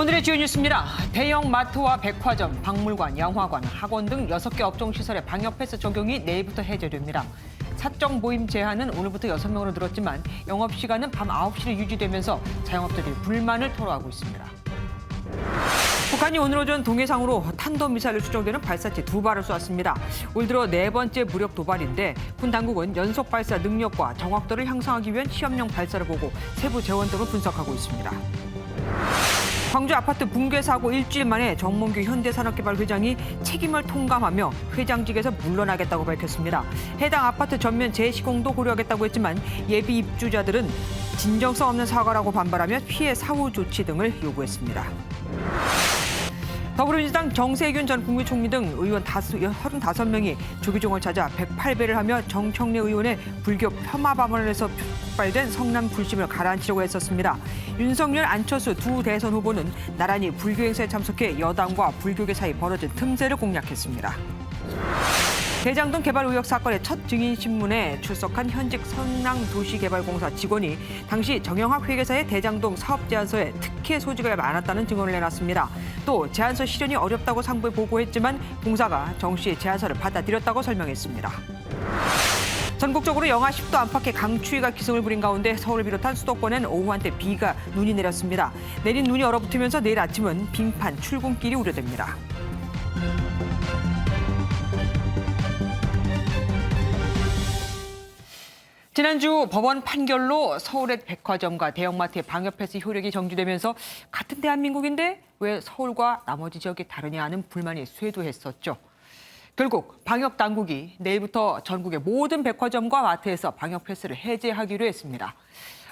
오늘의 주요 뉴스입니다. 대형 마트와 백화점, 박물관, 영화관, 학원 등 6개 업종 시설의 방역 패스 적용이 내일부터 해제됩니다. 사적 모임 제한은 오늘부터 6명으로 늘었지만 영업시간은 밤 9시로 유지되면서 자영업자들이 불만을 토로하고 있습니다. 북한이 오늘 오전 동해상으로 탄도미사일로 추정되는 발사체 2발을 쏘았습니다. 올 들어 4번째 무력 도발인데 군 당국은 연속 발사 능력과 정확도를 향상하기 위한 시험용 발사를 보고 세부 재원 등을 분석하고 있습니다. 광주 아파트 붕괴 사고 일주일 만에 정몽규 현대산업개발 회장이 책임을 통감하며 회장직에서 물러나겠다고 밝혔습니다. 해당 아파트 전면 재시공도 고려하겠다고 했지만 예비 입주자들은 진정성 없는 사과라고 반발하며 피해 사후 조치 등을 요구했습니다. 더불어민주당 정세균 전 국무총리 등 의원 35명이 조기종을 찾아 108배를 하며 정청래 의원의 불교 폄하 발언에서 폭발된 성남 불심을 가라앉히려고 했었습니다. 윤석열, 안철수 두 대선 후보는 나란히 불교 행사에 참석해 여당과 불교계 사이 벌어진 틈새를 공략했습니다. 대장동 개발 의혹 사건의 첫 증인 신문에 출석한 현직 성남도시개발공사 직원이 당시 정영학 회계사의 대장동 사업 제안서에 특혜 소지가 많았다는 증언을 내놨습니다. 또 제안서 실현이 어렵다고 상부에 보고했지만 공사가 정 씨의 제안서를 받아들였다고 설명했습니다. 전국적으로 영하 10도 안팎의 강추위가 기승을 부린 가운데 서울을 비롯한 수도권엔 오후 한때 눈이 내렸습니다. 내린 눈이 얼어붙으면서 내일 아침은 빙판, 출근길이 우려됩니다. 지난주 법원 판결로 서울의 백화점과 대형마트의 방역 패스 효력이 정지되면서 같은 대한민국인데 왜 서울과 나머지 지역이 다르냐 하는 불만이 쇄도했었죠. 결국 방역 당국이 내일부터 전국의 모든 백화점과 마트에서 방역 패스를 해제하기로 했습니다.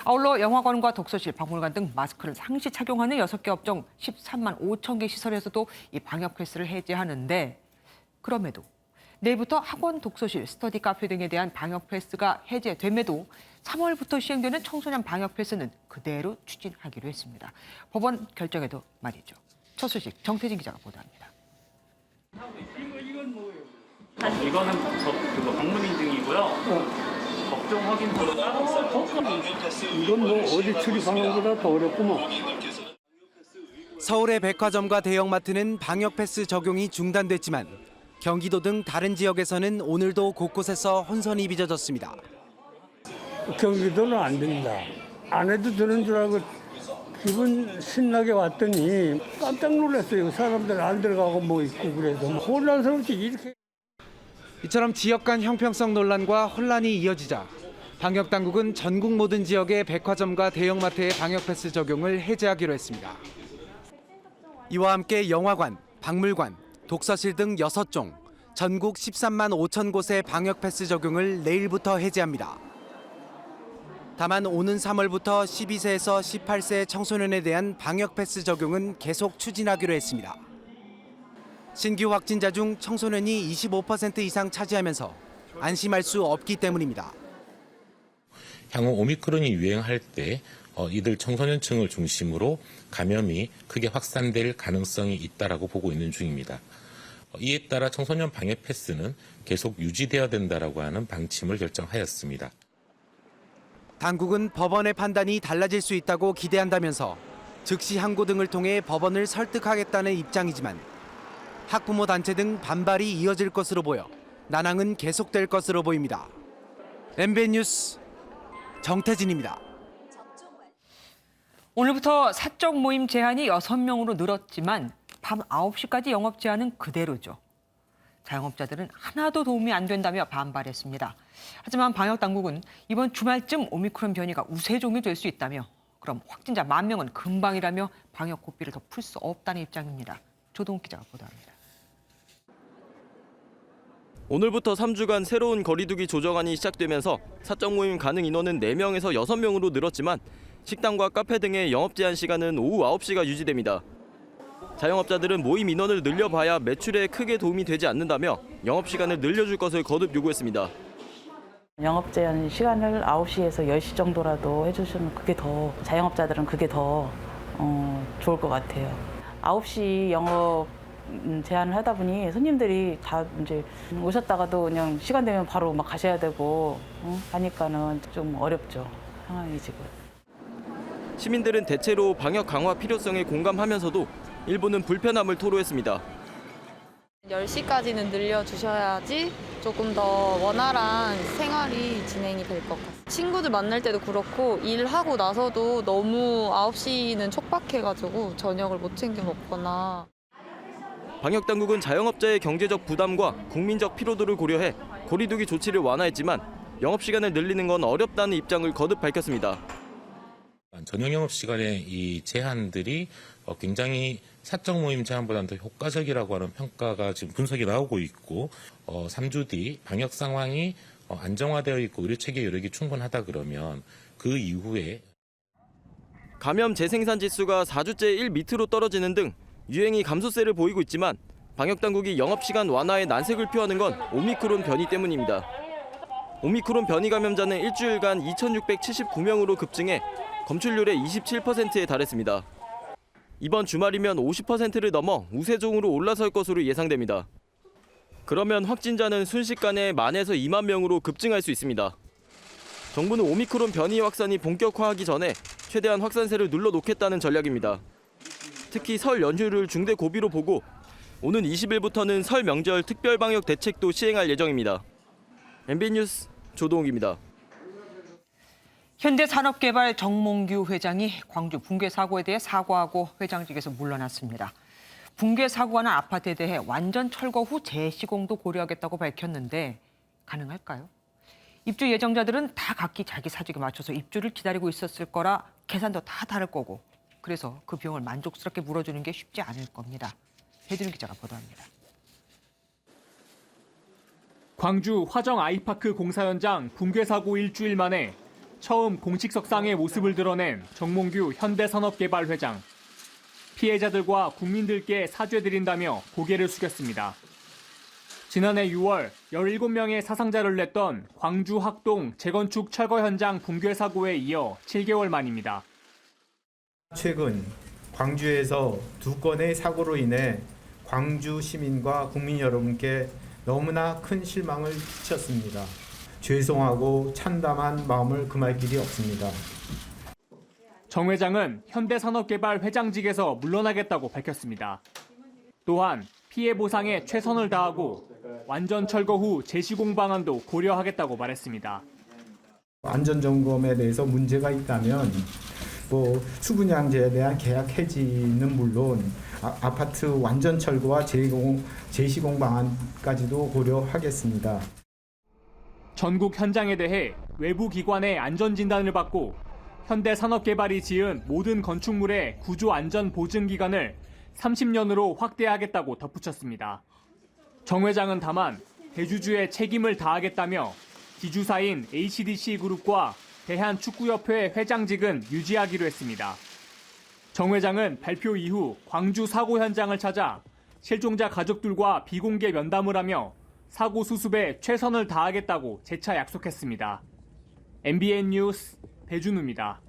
아울러 영화관과 독서실, 박물관 등 마스크를 상시 착용하는 6개 업종 13만 5천 개 시설에서도 이 방역 패스를 해제하는데 그럼에도 내일부터 학원, 독서실, 스터디 카페 등에 대한 방역 패스가 해제됨에도 3월부터 시행되는 청소년 방역 패스는 그대로 추진하기로 했습니다. 법원 결정에도 말이죠. 첫 소식 정태진 기자가 보도합니다. 이거는 그거 방문 인증이고요. 법정 확인서로 따로 있어요. 이건 뭐 어디 출입하는 것보다 더 어렵구만. 서울의 백화점과 대형마트는 방역 패스 적용이 중단됐지만 경기도 등 다른 지역에서는 오늘도 곳곳에서 혼선이 빚어졌습니다. 경기도는 안 된다. 안 해도 되는 줄 알고 기분 신나게 왔더니 깜짝 놀랐어요. 사람들 안 들어가고 뭐 있고 그래서 혼란스럽지 이렇게. 이처럼 지역 간 형평성 논란과 혼란이 이어지자 방역 당국은 전국 모든 지역의 백화점과 대형마트의 방역 패스 적용을 해제하기로 했습니다. 이와 함께 영화관, 박물관, 독서실 등 6종, 전국 13만 5천 곳의 방역 패스 적용을 내일부터 해제합니다. 다만 오는 3월부터 12세에서 18세 청소년에 대한 방역 패스 적용은 계속 추진하기로 했습니다. 신규 확진자 중 청소년이 25% 이상 차지하면서 안심할 수 없기 때문입니다. 향후 오미크론이 유행할 때 이들 청소년층을 중심으로 감염이 크게 확산될 가능성이 있다라고 보고 있는 중입니다. 이에 따라 청소년 방역 패스는 계속 유지되어야 된다라고 하는 방침을 결정하였습니다. 당국은 법원의 판단이 달라질 수 있다고 기대한다면서 즉시 항고 등을 통해 법원을 설득하겠다는 입장이지만 학부모 단체 등 반발이 이어질 것으로 보여 난항은 계속될 것으로 보입니다. MBN 뉴스 정태진입니다. 오늘부터 사적 모임 제한이 6명으로 늘었지만 밤 9시까지 영업 제한은 그대로죠. 자영업자들은 하나도 도움이 안 된다며 반발했습니다. 하지만 방역 당국은 이번 주말쯤 오미크론 변이가 우세종이 될 수 있다며 그럼 확진자 10,000명은 금방이라며 방역 고삐를 더 풀 수 없다는 입장입니다. 조동욱 기자가 보도합니다. 오늘부터 3주간 새로운 거리두기 조정안이 시작되면서 사적 모임 가능 인원은 4명에서 6명으로 늘었지만 식당과 카페 등의 영업 제한 시간은 오후 9시가 유지됩니다. 자영업자들은 모임 인원을 늘려봐야 매출에 크게 도움이 되지 않는다며 영업 시간을 늘려줄 것을 거듭 요구했습니다. 영업 제한 시간을 9시에서 10시 정도라도 해주시면 그게 더 자영업자들은 그게 더 좋을 것 같아요. 9시 영업 제한을 하다 보니 손님들이 다 이제 오셨다가도 그냥 시간 되면 바로 막 가셔야 되고 하니까는 좀 어렵죠, 상황이 지금. 시민들은 대체로 방역 강화 필요성에 공감하면서도 일부는 불편함을 토로했습니다. 10시까지는 늘려주셔야지 조금 더 원활한 생활이 진행이 될 것 같아요. 친구들 만날 때도 그렇고 일하고 나서도 너무 9시는 촉박해가지고 저녁을 못 챙겨 먹거나. 방역당국은 자영업자의 경제적 부담과 국민적 피로도를 고려해 거리두기 조치를 완화했지만 영업시간을 늘리는 건 어렵다는 입장을 거듭 밝혔습니다. 저녁 영업 시간의 이 제한들이 굉장히 사적 모임 제한보다는 더 효과적이라고 하는 평가가 지금 분석이 나오고 있고 3주 뒤 방역 상황이 안정화되어 있고 의료 체계 여력이 충분하다 그러면 그 이후에 감염 재생산 지수가 4주째 1 밑으로 떨어지는 등 유행이 감소세를 보이고 있지만 방역당국이 영업시간 완화에 난색을 표하는 건 오미크론 변이 때문입니다. 오미크론 변이 감염자는 일주일간 2,679명으로 급증해 검출률의 27%에 달했습니다. 이번 주말이면 50%를 넘어 우세종으로 올라설 것으로 예상됩니다. 그러면 확진자는 순식간에 10,000에서 2만 명으로 급증할 수 있습니다. 정부는 오미크론 변이 확산이 본격화하기 전에 최대한 확산세를 눌러놓겠다는 전략입니다. 특히 설 연휴를 중대 고비로 보고 오는 20일부터는 설 명절 특별 방역 대책도 시행할 예정입니다. MB 뉴스 조동욱입니다. 현대산업개발 정몽규 회장이 광주 붕괴 사고에 대해 사과하고 회장직에서 물러났습니다. 붕괴 사고가 난 아파트에 대해 완전 철거 후 재시공도 고려하겠다고 밝혔는데 가능할까요? 입주 예정자들은 다 각기 자기 사직에 맞춰서 입주를 기다리고 있었을 거라 계산도 다 다를 거고 그래서 그 비용을 만족스럽게 물어주는 게 쉽지 않을 겁니다. 배두른 기자가 보도합니다. 광주 화정 아이파크 공사 현장 붕괴 사고 일주일 만에 처음 공식석상의 모습을 드러낸 정몽규 현대산업개발 회장. 피해자들과 국민들께 사죄드린다며 고개를 숙였습니다. 지난해 6월 17명의 사상자를 냈던 광주 학동 재건축 철거 현장 붕괴 사고에 이어 7개월 만입니다. 최근 광주에서 2건의 사고로 인해 광주 시민과 국민 여러분께 너무나 큰 실망을 끼쳤습니다. 죄송하고 참담한 마음을 금할 길이 없습니다. 정 회장은 현대산업개발 회장직에서 물러나겠다고 밝혔습니다. 또한 피해 보상에 최선을 다하고 완전 철거 후 재시공 방안도 고려하겠다고 말했습니다. 안전점검에 대해서 문제가 있다면 수분양제에 대한 계약 해지는 물론 아파트 완전 철거와 재시공 방안까지도 고려하겠습니다. 전국 현장에 대해 외부 기관의 안전진단을 받고 현대산업개발이 지은 모든 건축물의 구조 안전 보증 기간을 30년으로 확대하겠다고 덧붙였습니다. 정 회장은 다만 대주주의 책임을 다하겠다며 지주사인 HDC 그룹과 대한축구협회 회장직은 유지하기로 했습니다. 정 회장은 발표 이후 광주 사고 현장을 찾아 실종자 가족들과 비공개 면담을 하며 사고 수습에 최선을 다하겠다고 재차 약속했습니다. MBN 뉴스 배준우입니다.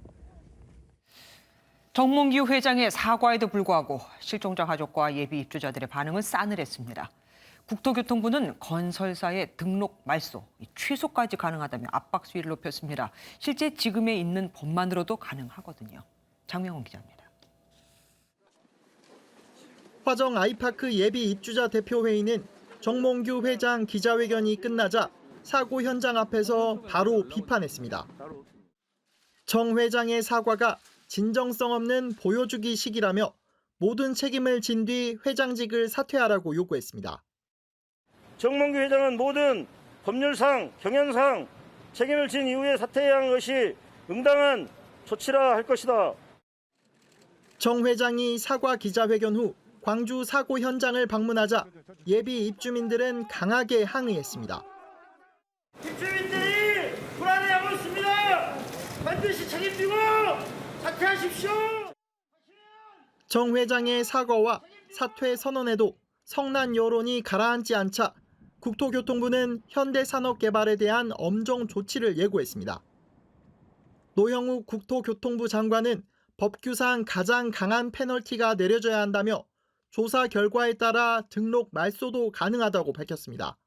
정몽규 회장의 사과에도 불구하고 실종자 가족과 예비 입주자들의 반응은 싸늘했습니다. 국토교통부는 건설사의 등록 말소, 취소까지 가능하다며 압박 수위를 높였습니다. 실제 지금에 있는 법만으로도 가능하거든요. 장명훈 기자입니다. 화정 아이파크 예비 입주자 대표회의는 정몽규 회장 기자회견이 끝나자 사고 현장 앞에서 바로 비판했습니다. 정 회장의 사과가 진정성 없는 보여주기식이라며 모든 책임을 진 뒤 회장직을 사퇴하라고 요구했습니다. 정몽규 회장은 모든 법률상, 경영상 책임을 진 이후에 사퇴해야 하는 것이 응당한 조치라 할 것이다. 정 회장이 사과 기자회견 후 광주 사고 현장을 방문하자 예비 입주민들은 강하게 항의했습니다. 입주민들이 불안해하고 있습니다. 반드시 책임지고 사퇴하십시오. 정 회장의 사과와 사퇴 선언에도 성난 여론이 가라앉지 않자 국토교통부는 현대산업개발에 대한 엄정 조치를 예고했습니다. 노형욱 국토교통부 장관은 법규상 가장 강한 페널티가 내려져야 한다며 조사 결과에 따라 등록 말소도 가능하다고 밝혔습니다.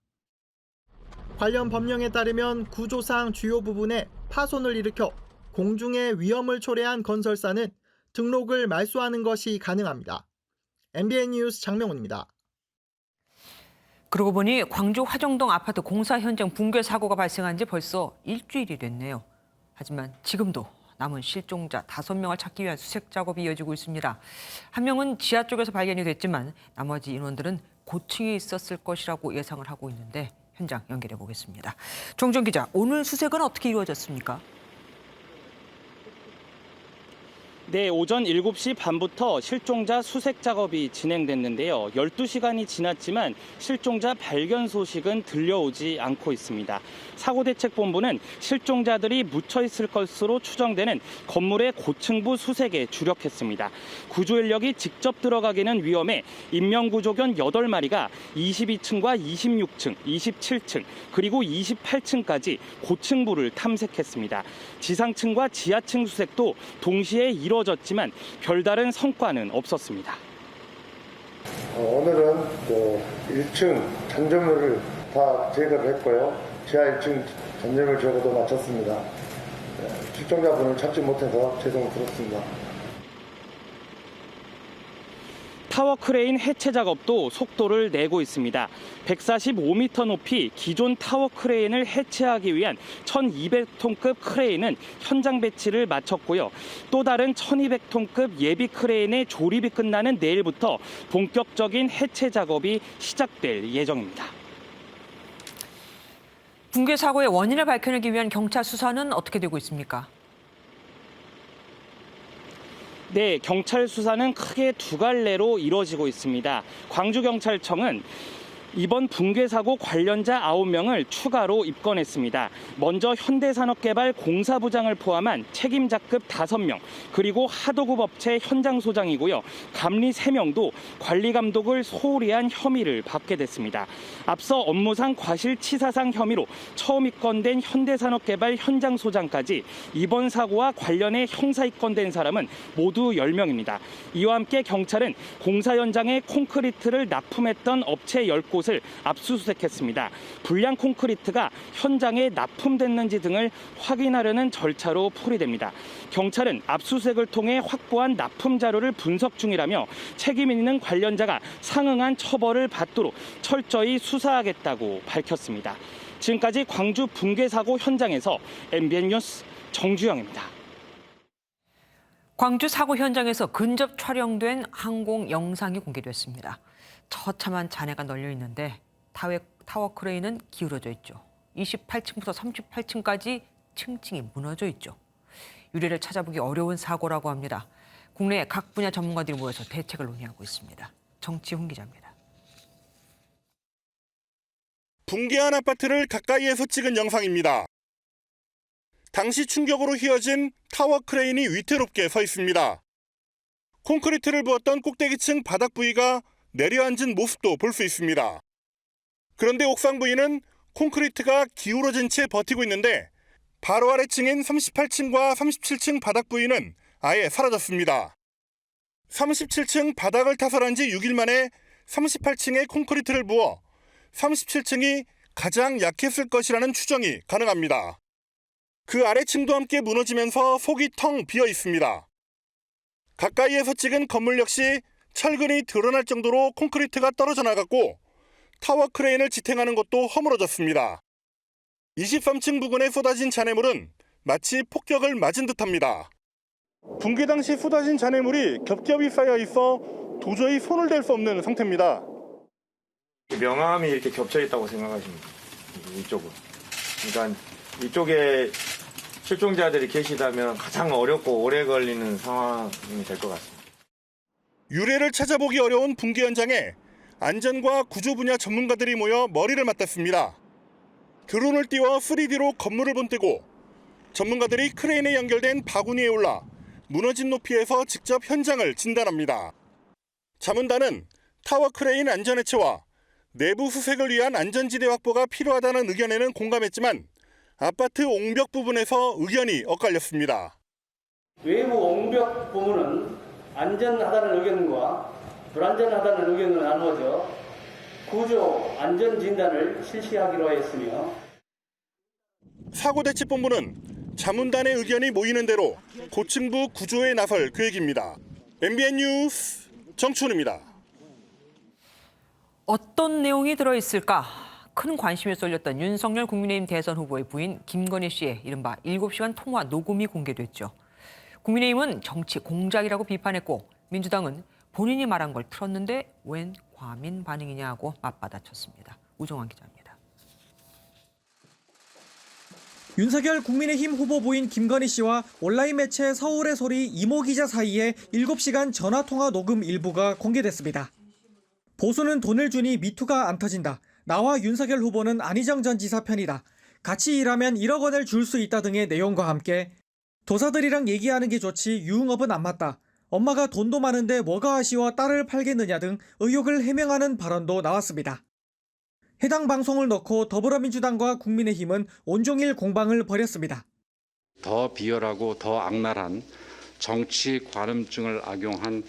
관련 법령에 따르면 구조상 주요 부분에 파손을 일으켜 공중에 위험을 초래한 건설사는 등록을 말소하는 것이 가능합니다. MBN 뉴스 장명훈입니다. 그러고 보니 광주 화정동 아파트 공사 현장 붕괴 사고가 발생한 지 벌써 일주일이 됐네요. 하지만 지금도 남은 실종자 5명을 찾기 위한 수색 작업이 이어지고 있습니다. 한 명은 지하 쪽에서 발견이 됐지만 나머지 인원들은 고층에 있었을 것이라고 예상을 하고 있는데 현장 연결해 보겠습니다. 정정 기자, 오늘 수색은 어떻게 이루어졌습니까? 네, 오전 7시 반부터 실종자 수색 작업이 진행됐는데요. 12시간이 지났지만 실종자 발견 소식은 들려오지 않고 있습니다. 사고대책본부는 실종자들이 묻혀 있을 것으로 추정되는 건물의 고층부 수색에 주력했습니다. 구조 인력이 직접 들어가기는 위험해 인명구조견 8마리가 22층과 26층, 27층, 그리고 28층까지 고층부를 탐색했습니다. 지상층과 지하층 수색도 동시에 이루어졌지만 별다른 성과는 없었습니다. 오늘은 1층 잔여물을 다 제거를 했고요. 지하 1층 잔여물 제거도 마쳤습니다. 실종자분을 찾지 못해서 죄송스럽습니다. 타워 크레인 해체 작업도 속도를 내고 있습니다. 145m 높이 기존 타워 크레인을 해체하기 위한 1200톤급 크레인은 현장 배치를 마쳤고요. 또 다른 1200톤급 예비 크레인의 조립이 끝나는 내일부터 본격적인 해체 작업이 시작될 예정입니다. 붕괴 사고의 원인을 밝혀내기 위한 경찰 수사는 어떻게 되고 있습니까? 네, 경찰 수사는 크게 두 갈래로 이루어지고 있습니다. 광주경찰청은 이번 붕괴 사고 관련자 9명을 추가로 입건했습니다. 먼저 현대산업개발 공사부장을 포함한 책임자급 5명, 그리고 하도급 업체 현장 소장이고요. 감리 3명도 관리감독을 소홀히 한 혐의를 받게 됐습니다. 앞서 업무상 과실치사상 혐의로 처음 입건된 현대산업개발 현장 소장까지 이번 사고와 관련해 형사 입건된 사람은 모두 10명입니다. 이와 함께 경찰은 공사 현장에 콘크리트를 납품했던 업체 10곳 을 압수수색했습니다. 불량 콘크리트가 현장에 납품됐는지 등을 확인하려는 절차로 풀이됩니다. 경찰은 압수수색을 통해 확보한 납품 자료를 분석 중이라며 책임 있는 관련자가 상응한 처벌을 받도록 철저히 수사하겠다고 밝혔습니다. 지금까지 광주 붕괴 사고 현장에서 MBN 뉴스 정주영입니다. 광주 사고 현장에서 근접 촬영된 항공 영상이 공개됐습니다. 처참한 잔해가 널려 있는데 타워 크레인은 기울어져 있죠. 28층부터 38층까지 층층이 무너져 있죠. 유례를 찾아보기 어려운 사고라고 합니다. 국내 각 분야 전문가들이 모여서 대책을 논의하고 있습니다. 정치훈 기자입니다. 붕괴한 아파트를 가까이에서 찍은 영상입니다. 당시 충격으로 휘어진 타워 크레인이 위태롭게 서 있습니다. 콘크리트를 부었던 꼭대기층 바닥 부위가 내려앉은 모습도 볼 수 있습니다. 그런데 옥상 부위는 콘크리트가 기울어진 채 버티고 있는데 바로 아래층인 38층과 37층 바닥 부위는 아예 사라졌습니다. 37층 바닥을 타설한 지 6일 만에 38층에 콘크리트를 부어 37층이 가장 약했을 것이라는 추정이 가능합니다. 그 아래층도 함께 무너지면서 속이 텅 비어 있습니다. 가까이에서 찍은 건물 역시 철근이 드러날 정도로 콘크리트가 떨어져 나갔고 타워 크레인을 지탱하는 것도 허물어졌습니다. 23층 부근에 쏟아진 잔해물은 마치 폭격을 맞은 듯합니다. 붕괴 당시 쏟아진 잔해물이 겹겹이 쌓여 있어 도저히 손을 댈 수 없는 상태입니다. 명암이 이렇게 겹쳐 있다고 생각하시면 돼요. 이쪽은. 그러니까 이쪽에 실종자들이 계시다면 가장 어렵고 오래 걸리는 상황이 될 것 같습니다. 유례를 찾아보기 어려운 붕괴 현장에 안전과 구조 분야 전문가들이 모여 머리를 맞댔습니다. 드론을 띄워 3D로 건물을 본뜨고 전문가들이 크레인에 연결된 바구니에 올라 무너진 높이에서 직접 현장을 진단합니다. 자문단은 타워 크레인 안전 해체와 내부 수색을 위한 안전지대 확보가 필요하다는 의견에는 공감했지만 아파트 옹벽 부분에서 의견이 엇갈렸습니다. 외부 옹벽 부분은 안전하다는 의견과 불안전하다는 의견으로 나누어져 구조 안전 진단을 실시하기로 했으며 사고대책본부는 자문단의 의견이 모이는 대로 고층부 구조에 나설 계획입니다. MBN 뉴스 정춘우입니다. 어떤 내용이 들어있을까? 큰 관심이 쏠렸던 윤석열 국민의힘 대선 후보의 부인 김건희 씨의 이른바 7시간 통화 녹음이 공개됐죠. 국민의힘은 정치 공작이라고 비판했고 민주당은 본인이 말한 걸 틀었는데 웬 과민 반응이냐고 맞받아쳤습니다. 우정환 기자입니다. 윤석열 국민의힘 후보 부인 김건희 씨와 온라인 매체 서울의 소리 이모 기자 사이에 7시간 전화통화 녹음 일부가 공개됐습니다. 보수는 돈을 주니 미투가 안 터진다. 나와 윤석열 후보는 안희정 전 지사 편이다. 같이 일하면 1억 원을 줄 수 있다 등의 내용과 함께 도사들이랑 얘기하는 게 좋지 유흥업은 안 맞다. 엄마가 돈도 많은데 뭐가 아쉬워 딸을 팔겠느냐 등 의혹을 해명하는 발언도 나왔습니다. 해당 방송을 넣고 더불어민주당과 국민의힘은 온종일 공방을 벌였습니다. 더 비열하고 더 악랄한 정치 관음증을 악용한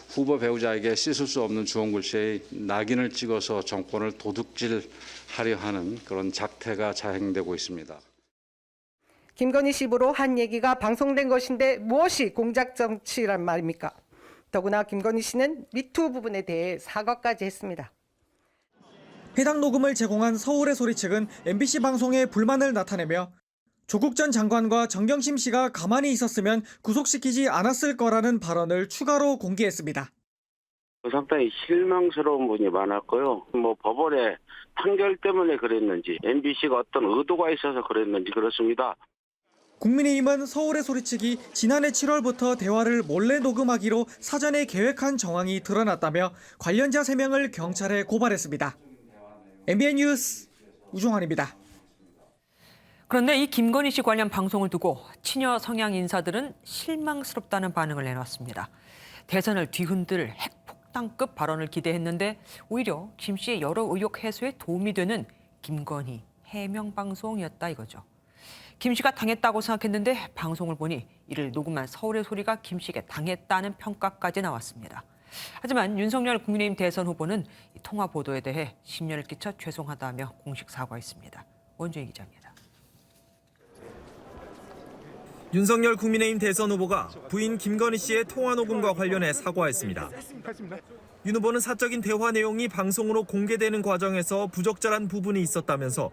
후보 배우자에게 씻을 수 없는 주홍글씨의 낙인을 찍어서 정권을 도둑질하려 하는 그런 작태가 자행되고 있습니다. 김건희 씨 입으로 한 얘기가 방송된 것인데 무엇이 공작 정치란 말입니까? 더구나 김건희 씨는 미투 부분에 대해 사과까지 했습니다. 해당 녹음을 제공한 서울의 소리 측은 MBC 방송에 불만을 나타내며 조국 전 장관과 정경심 씨가 가만히 있었으면 구속시키지 않았을 거라는 발언을 추가로 공개했습니다. 상당히 실망스러운 분이 많았고요. 법원의 판결 때문에 그랬는지 MBC가 어떤 의도가 있어서 그랬는지 그렇습니다. 국민의힘은 서울의 소리 측이 지난해 7월부터 대화를 몰래 녹음하기로 사전에 계획한 정황이 드러났다며 관련자 3명을 경찰에 고발했습니다. MBN 뉴스 우종환입니다. 그런데 이 김건희 씨 관련 방송을 두고 친여 성향 인사들은 실망스럽다는 반응을 내놨습니다. 대선을 뒤흔들 핵폭탄급 발언을 기대했는데 오히려 김 씨의 여러 의혹 해소에 도움이 되는 김건희 해명 방송이었다 이거죠. 김 씨가 당했다고 생각했는데 방송을 보니 이를 녹음한 서울의 소리가 김 씨에게 당했다는 평가까지 나왔습니다. 하지만 윤석열 국민의힘 대선 후보는 이 통화 보도에 대해 심려를 끼쳐 죄송하다며 공식 사과했습니다. 원주희 기자입니다. 윤석열 국민의힘 대선 후보가 부인 김건희 씨의 통화 녹음과 관련해 사과했습니다. 윤 후보는 사적인 대화 내용이 방송으로 공개되는 과정에서 부적절한 부분이 있었다면서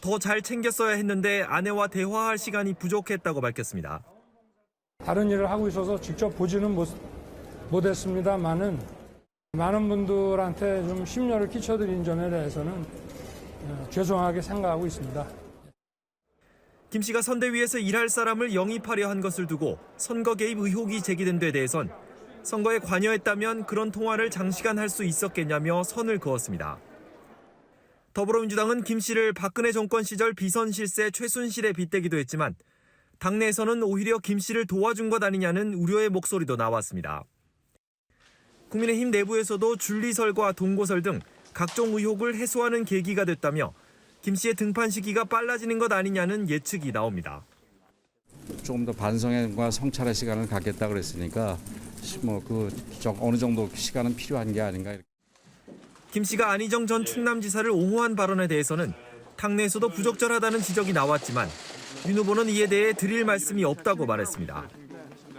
더 잘 챙겼어야 했는데 아내와 대화할 시간이 부족했다고 밝혔습니다. 다른 일을 하고 있어서 직접 보지는 못했습니다만은 많은 분들한테 좀 심려를 끼쳐드린 점에 대해서는 죄송하게 생각하고 있습니다. 김 씨가 선대위에서 일할 사람을 영입하려 한 것을 두고 선거 개입 의혹이 제기된 데 대해선 선거에 관여했다면 그런 통화를 장시간 할 수 있었겠냐며 선을 그었습니다. 더불어민주당은 김 씨를 박근혜 정권 시절 비선 실세 최순실에 빗대기도 했지만 당내에서는 오히려 김 씨를 도와준 것 아니냐는 우려의 목소리도 나왔습니다. 국민의힘 내부에서도 줄리설과 동고설 등 각종 의혹을 해소하는 계기가 됐다며 김 씨의 등판 시기가 빨라지는 것 아니냐는 예측이 나옵니다. 조금 더 반성과 성찰의 시간을 갖겠다 그랬으니까 어느 정도 시간은 필요한 게 아닌가. 김 씨가 안희정 전 충남지사를 옹호한 발언에 대해서는 당내에서도 부적절하다는 지적이 나왔지만 윤 후보는 이에 대해 드릴 말씀이 없다고 말했습니다.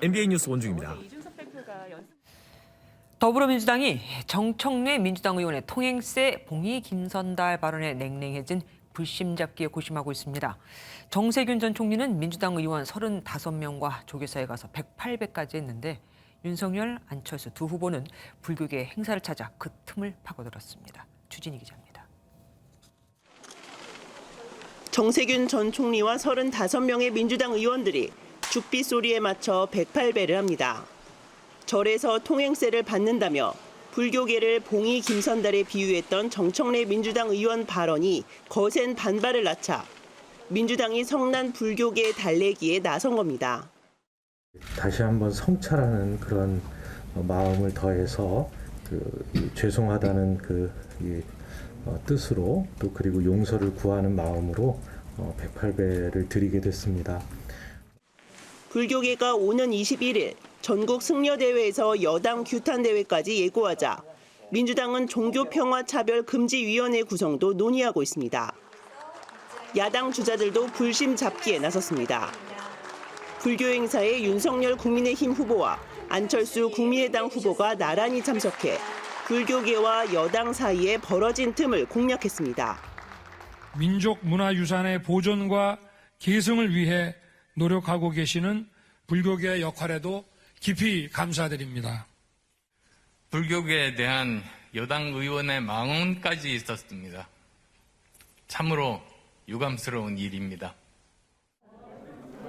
MBN 뉴스 원중입니다. 더불어민주당이 정청래 민주당 의원의 통행세 봉의 김선달 발언에 냉랭해진 불심 잡기에 고심하고 있습니다. 정세균 전 총리는 민주당 의원 35명과 조계사에 가서 108배까지 했는데 윤석열, 안철수 두 후보는 불교계 행사를 찾아 그 틈을 파고들었습니다. 주진희 기자입니다. 정세균 전 총리와 35명의 민주당 의원들이 죽비 소리에 맞춰 108배를 합니다. 절에서 통행세를 받는다며 불교계를 봉이 김선달에 비유했던 정청래 민주당 의원 발언이 거센 반발을 낳자 민주당이 성난 불교계 달래기에 나선 겁니다. 다시 한번 성찰하는 그런 마음을 더해서 죄송하다는 뜻으로 또 그리고 용서를 구하는 마음으로 108배를 드리게 됐습니다. 불교계가 오는 21일 전국 승려대회에서 여당 규탄대회까지 예고하자 민주당은 종교평화차별금지위원회 구성도 논의하고 있습니다. 야당 주자들도 불심 잡기에 나섰습니다. 불교 행사에 윤석열 국민의힘 후보와 안철수 국민의당 후보가 나란히 참석해 불교계와 여당 사이에 벌어진 틈을 공략했습니다. 민족 문화유산의 보존과 계승을 위해 노력하고 계시는 불교계의 역할에도 깊이 감사드립니다. 불교계에 대한 여당 의원의 망언까지 있었습니다. 참으로 유감스러운 일입니다.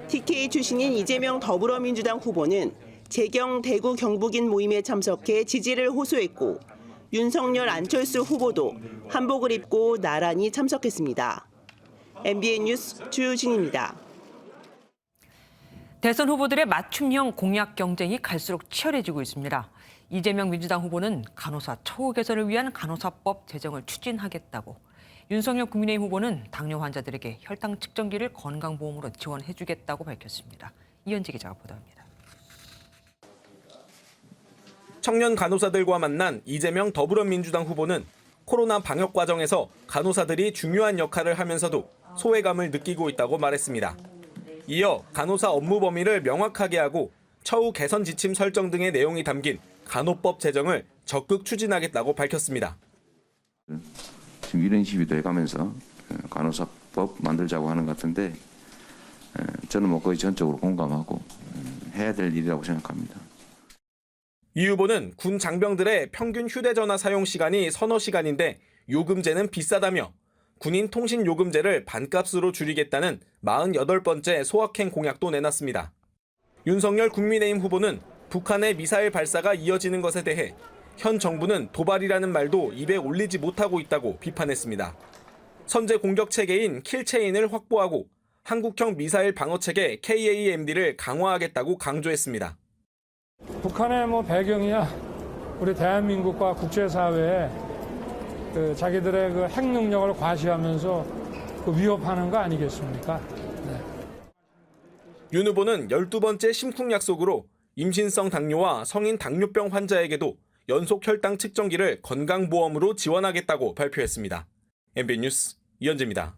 TK 출신인 이재명 더불어민주당 후보는 재경 대구 경북인 모임에 참석해 지지를 호소했고 윤석열 안철수 후보도 한복을 입고 나란히 참석했습니다. MBN 뉴스 주진입니다. 대선 후보들의 맞춤형 공약 경쟁이 갈수록 치열해지고 있습니다. 이재명 민주당 후보는 간호사 처우 개선을 위한 간호사법 제정을 추진하겠다고, 윤석열 국민의힘 후보는 당뇨 환자들에게 혈당 측정기를 건강보험으로 지원해주겠다고 밝혔습니다. 이현지 기자가 보도합니다. 청년 간호사들과 만난 이재명 더불어민주당 후보는 코로나 방역 과정에서 간호사들이 중요한 역할을 하면서도 소외감을 느끼고 있다고 말했습니다. 이어 간호사 업무 범위를 명확하게 하고 처우 개선 지침 설정 등의 내용이 담긴 간호법 제정을 적극 추진하겠다고 밝혔습니다. 지금 이런 시위도 해가면서 간호사법 만들자고 하는 것 같은데 저는 뭐 거의 전적으로 공감하고 해야 될 일이라고 생각합니다. 이 후보는 군 장병들의 평균 휴대전화 사용 시간이 서너 시간인데 요금제는 비싸다며 군인 통신 요금제를 반값으로 줄이겠다는 48번째 소확행 공약도 내놨습니다. 윤석열 국민의힘 후보는 북한의 미사일 발사가 이어지는 것에 대해 현 정부는 도발이라는 말도 입에 올리지 못하고 있다고 비판했습니다. 선제 공격 체계인 킬체인을 확보하고 한국형 미사일 방어 체계 KAMD를 강화하겠다고 강조했습니다. 북한의 배경이야 우리 대한민국과 국제사회에 자기들의 핵 능력을 과시하면서 위협하는 거 아니겠습니까? 네. 윤 후보는 12번째 심쿵 약속으로 임신성 당뇨와 성인 당뇨병 환자에게도 연속 혈당 측정기를 건강보험으로 지원하겠다고 발표했습니다. MBN 뉴스 이현재입니다.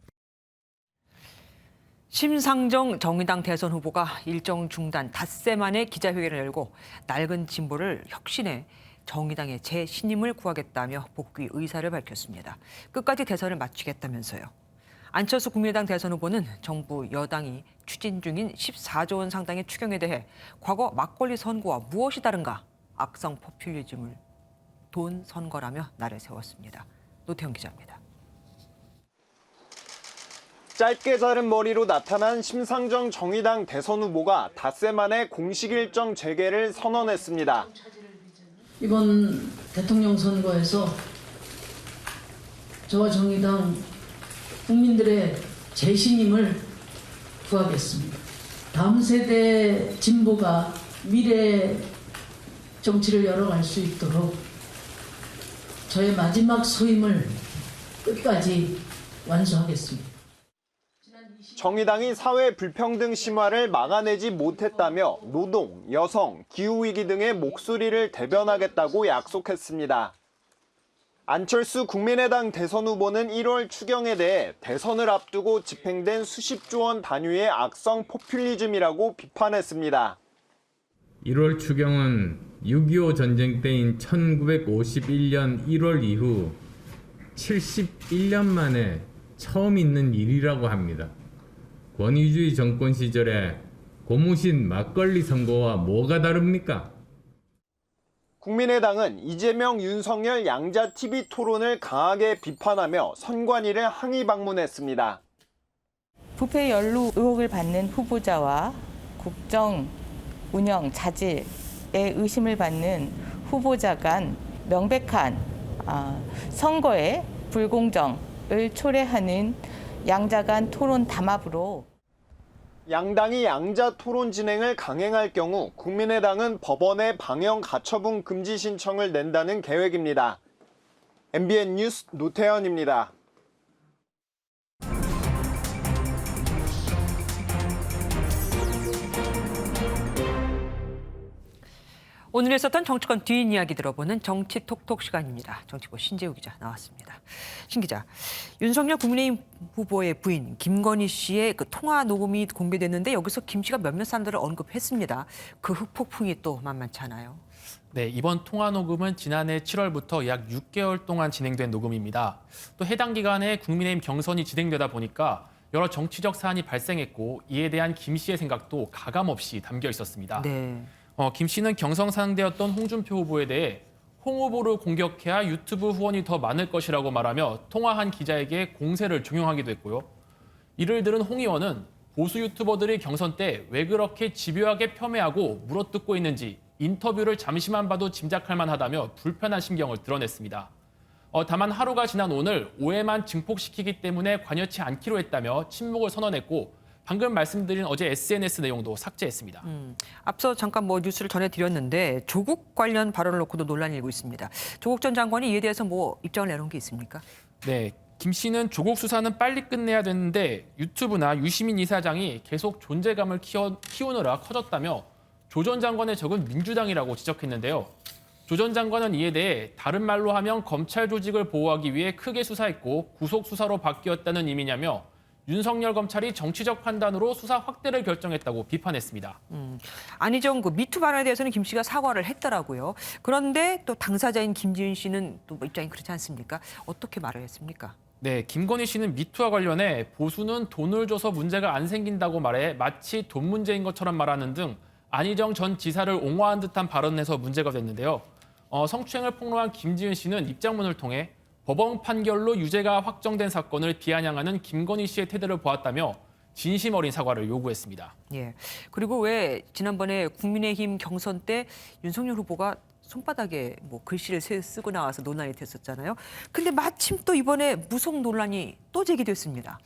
심상정 정의당 대선 후보가 일정 중단 닷새 만에 기자회견을 열고 낡은 진보를 혁신해 정의당의 재신임을 구하겠다며 복귀 의사를 밝혔습니다. 끝까지 대선을 마치겠다면서요. 안철수 국민의당 대선 후보는 정부 여당이 추진 중인 14조 원 상당의 추경에 대해 과거 막걸리 선거와 무엇이 다른가? 악성 포퓰리즘을 돈 선거라며 날을 세웠습니다. 노태영 기자입니다. 짧게 자른 머리로 나타난 심상정 정의당 대선 후보가 닷새 만에 공식 일정 재개를 선언했습니다. 이번 대통령 선거에서 저와 정의당 국민들의 재신임을 구하겠습니다. 다음 세대 진보가 미래 정치를 열어갈 수 있도록 저의 마지막 소임을 끝까지 완수하겠습니다. 정의당이 사회 불평등 심화를 막아내지 못했다며 노동, 여성, 기후위기 등의 목소리를 대변하겠다고 약속했습니다. 안철수 국민의당 대선 후보는 1월 추경에 대해 대선을 앞두고 집행된 수십조 원 단위의 악성 포퓰리즘이라고 비판했습니다. 1월 추경은 6.25 전쟁 때인 1951년 1월 이후 71년 만에 처음 있는 일이라고 합니다. 권위주의 정권 시절에 고무신 막걸리 선거와 뭐가 다릅니까? 국민의당은 이재명, 윤석열 양자 TV 토론을 강하게 비판하며 선관위를 항의 방문했습니다. 부패 연루 의혹을 받는 후보자와 국정 운영 자질에 의심을 받는 후보자 간 명백한 선거의 불공정을 초래하는 양자 간 토론 담합으로 양당이 양자 토론 진행을 강행할 경우 국민의당은 법원에 방영 가처분 금지 신청을 낸다는 계획입니다. MBN 뉴스 노태현입니다. 오늘 있었던 정치권 뒷이야기 들어보는 정치 톡톡 시간입니다. 정치부 신재우 기자 나왔습니다. 신 기자, 윤석열 국민의힘 후보의 부인 김건희 씨의 그 통화 녹음이 공개됐는데 여기서 김 씨가 몇몇 사람들을 언급했습니다. 그 흑폭풍이 또 만만치 않아요. 네, 이번 통화 녹음은 지난해 7월부터 약 6개월 동안 진행된 녹음입니다. 또 해당 기간에 국민의힘 경선이 진행되다 보니까 여러 정치적 사안이 발생했고 이에 대한 김 씨의 생각도 가감없이 담겨 있었습니다. 네. 김 씨는 경선 상대였던 홍준표 후보에 대해 홍 후보를 공격해야 유튜브 후원이 더 많을 것이라고 말하며 통화한 기자에게 공세를 종용하기도 했고요. 이를 들은 홍 의원은 보수 유튜버들이 경선 때 왜 그렇게 집요하게 폄훼하고 물어뜯고 있는지 인터뷰를 잠시만 봐도 짐작할 만하다며 불편한 심경을 드러냈습니다. 다만 하루가 지난 오늘 오해만 증폭시키기 때문에 관여치 않기로 했다며 침묵을 선언했고 방금 말씀드린 어제 SNS 내용도 삭제했습니다. 앞서 잠깐 뉴스를 전해드렸는데 조국 관련 발언을 놓고도 논란이 일고 있습니다. 조국 전 장관이 이에 대해서 입장을 내놓은 게 있습니까? 네, 김 씨는 조국 수사는 빨리 끝내야 되는데 유튜브나 유시민 이사장이 계속 존재감을 키우느라 커졌다며 조 전 장관의 적은 민주당이라고 지적했는데요. 조 전 장관은 이에 대해 다른 말로 하면 검찰 조직을 보호하기 위해 크게 수사했고 구속 수사로 바뀌었다는 의미냐며 윤석열 검찰이 정치적 판단으로 수사 확대를 결정했다고 비판했습니다. 안희정 미투 발언에 대해서는 김 씨가 사과를 했더라고요. 그런데 또 당사자인 김지은 씨는 또 입장이 그렇지 않습니까? 어떻게 말을 했습니까? 네, 김건희 씨는 미투와 관련해 보수는 돈을 줘서 문제가 안 생긴다고 말해 마치 돈 문제인 것처럼 말하는 등 안희정 전 지사를 옹호한 듯한 발언에서 문제가 됐는데요. 성추행을 폭로한 김지은 씨는 입장문을 통해 법원 판결로 유죄가 확정된 사건을 비아냥하는 김건희 씨의 태도를 보았다며 진심 어린 사과를 요구했습니다. 예. 그리고 왜 지난번에 국민의힘 경선 때 윤석열 후보가 손바닥에 글씨를 쓰고 나와서 논란이 됐었잖아요. 근데 마침 또 이번에 무속 논란이 또 제기됐습니다.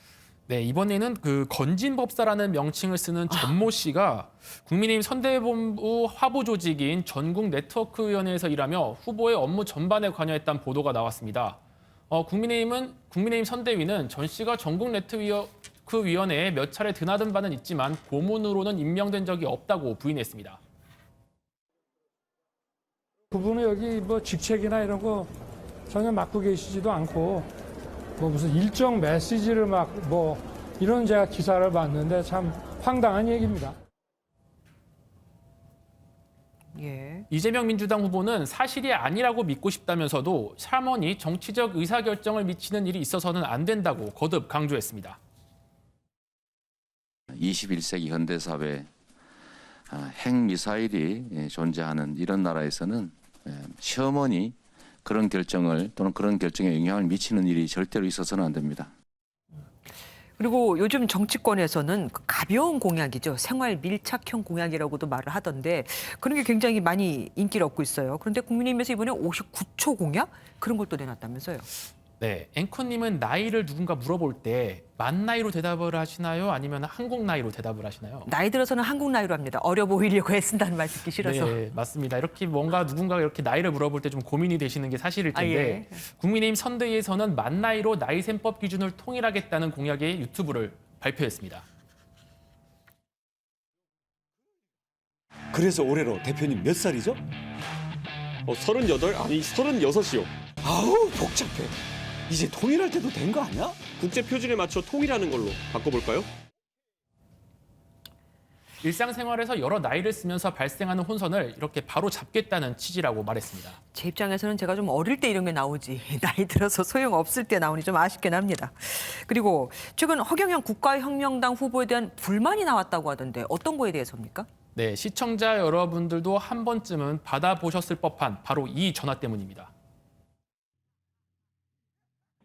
네, 이번에는 그 건진법사라는 명칭을 쓰는 전모 씨가 국민의힘 선대본부 화보 조직인 전국 네트워크위원회에서 일하며 후보의 업무 전반에 관여했다는 보도가 나왔습니다. 국민의힘 선대위는 전 씨가 전국 네트워크위원회에 몇 차례 드나든 바는 있지만 고문으로는 임명된 적이 없다고 부인했습니다. 그분은 여기 직책이나 이런 거 전혀 맡고 계시지도 않고 무슨 일정 메시지를 이런 제가 기사를 봤는데 참 황당한 얘기입니다. 예. 이재명 민주당 후보는 사실이 아니라고 믿고 싶다면서도 샤먼이 정치적 의사결정을 미치는 일이 있어서는 안 된다고 거듭 강조했습니다. 21세기 현대사회 핵미사일이 존재하는 이런 나라에서는 샤먼이 그런 결정을 또는 그런 결정에 영향을 미치는 일이 절대로 있어서는 안 됩니다. 그리고 요즘 정치권에서는 가벼운 공약이죠. 생활 밀착형 공약이라고도 말을 하던데 그런 게 굉장히 많이 인기를 얻고 있어요. 그런데 국민의힘에서 이번에 59초 공약? 그런 걸 또 내놨다면서요. 네, 앵커님은 나이를 누군가 물어볼 때 만 나이로 대답을 하시나요? 아니면 한국 나이로 대답을 하시나요? 나이 들어서는 한국 나이로 합니다. 어려 보이려고 애쓴다는 말 듣기 싫어서. 네, 맞습니다. 이렇게 누군가가 이렇게 나이를 물어볼 때 좀 고민이 되시는 게 사실일 텐데 예. 국민의힘 선대위에서는 만 나이로 나이셈법 기준을 통일하겠다는 공약의 유튜브를 발표했습니다. 그래서 올해로 대표님 몇 살이죠? 38? 아니 36이요. 아우 복잡해. 이제 통일할 때도 된 거 아니야? 국제 표준에 맞춰 통일하는 걸로 바꿔볼까요? 일상생활에서 여러 나이를 쓰면서 발생하는 혼선을 이렇게 바로 잡겠다는 취지라고 말했습니다. 제 입장에서는 제가 좀 어릴 때 이런 게 나오지 나이 들어서 소용없을 때 나오니 좀 아쉽긴 합니다. 그리고 최근 허경영 국가혁명당 후보에 대한 불만이 나왔다고 하던데 어떤 거에 대해서입니까? 네, 시청자 여러분들도 한 번쯤은 받아보셨을 법한 바로 이 전화 때문입니다.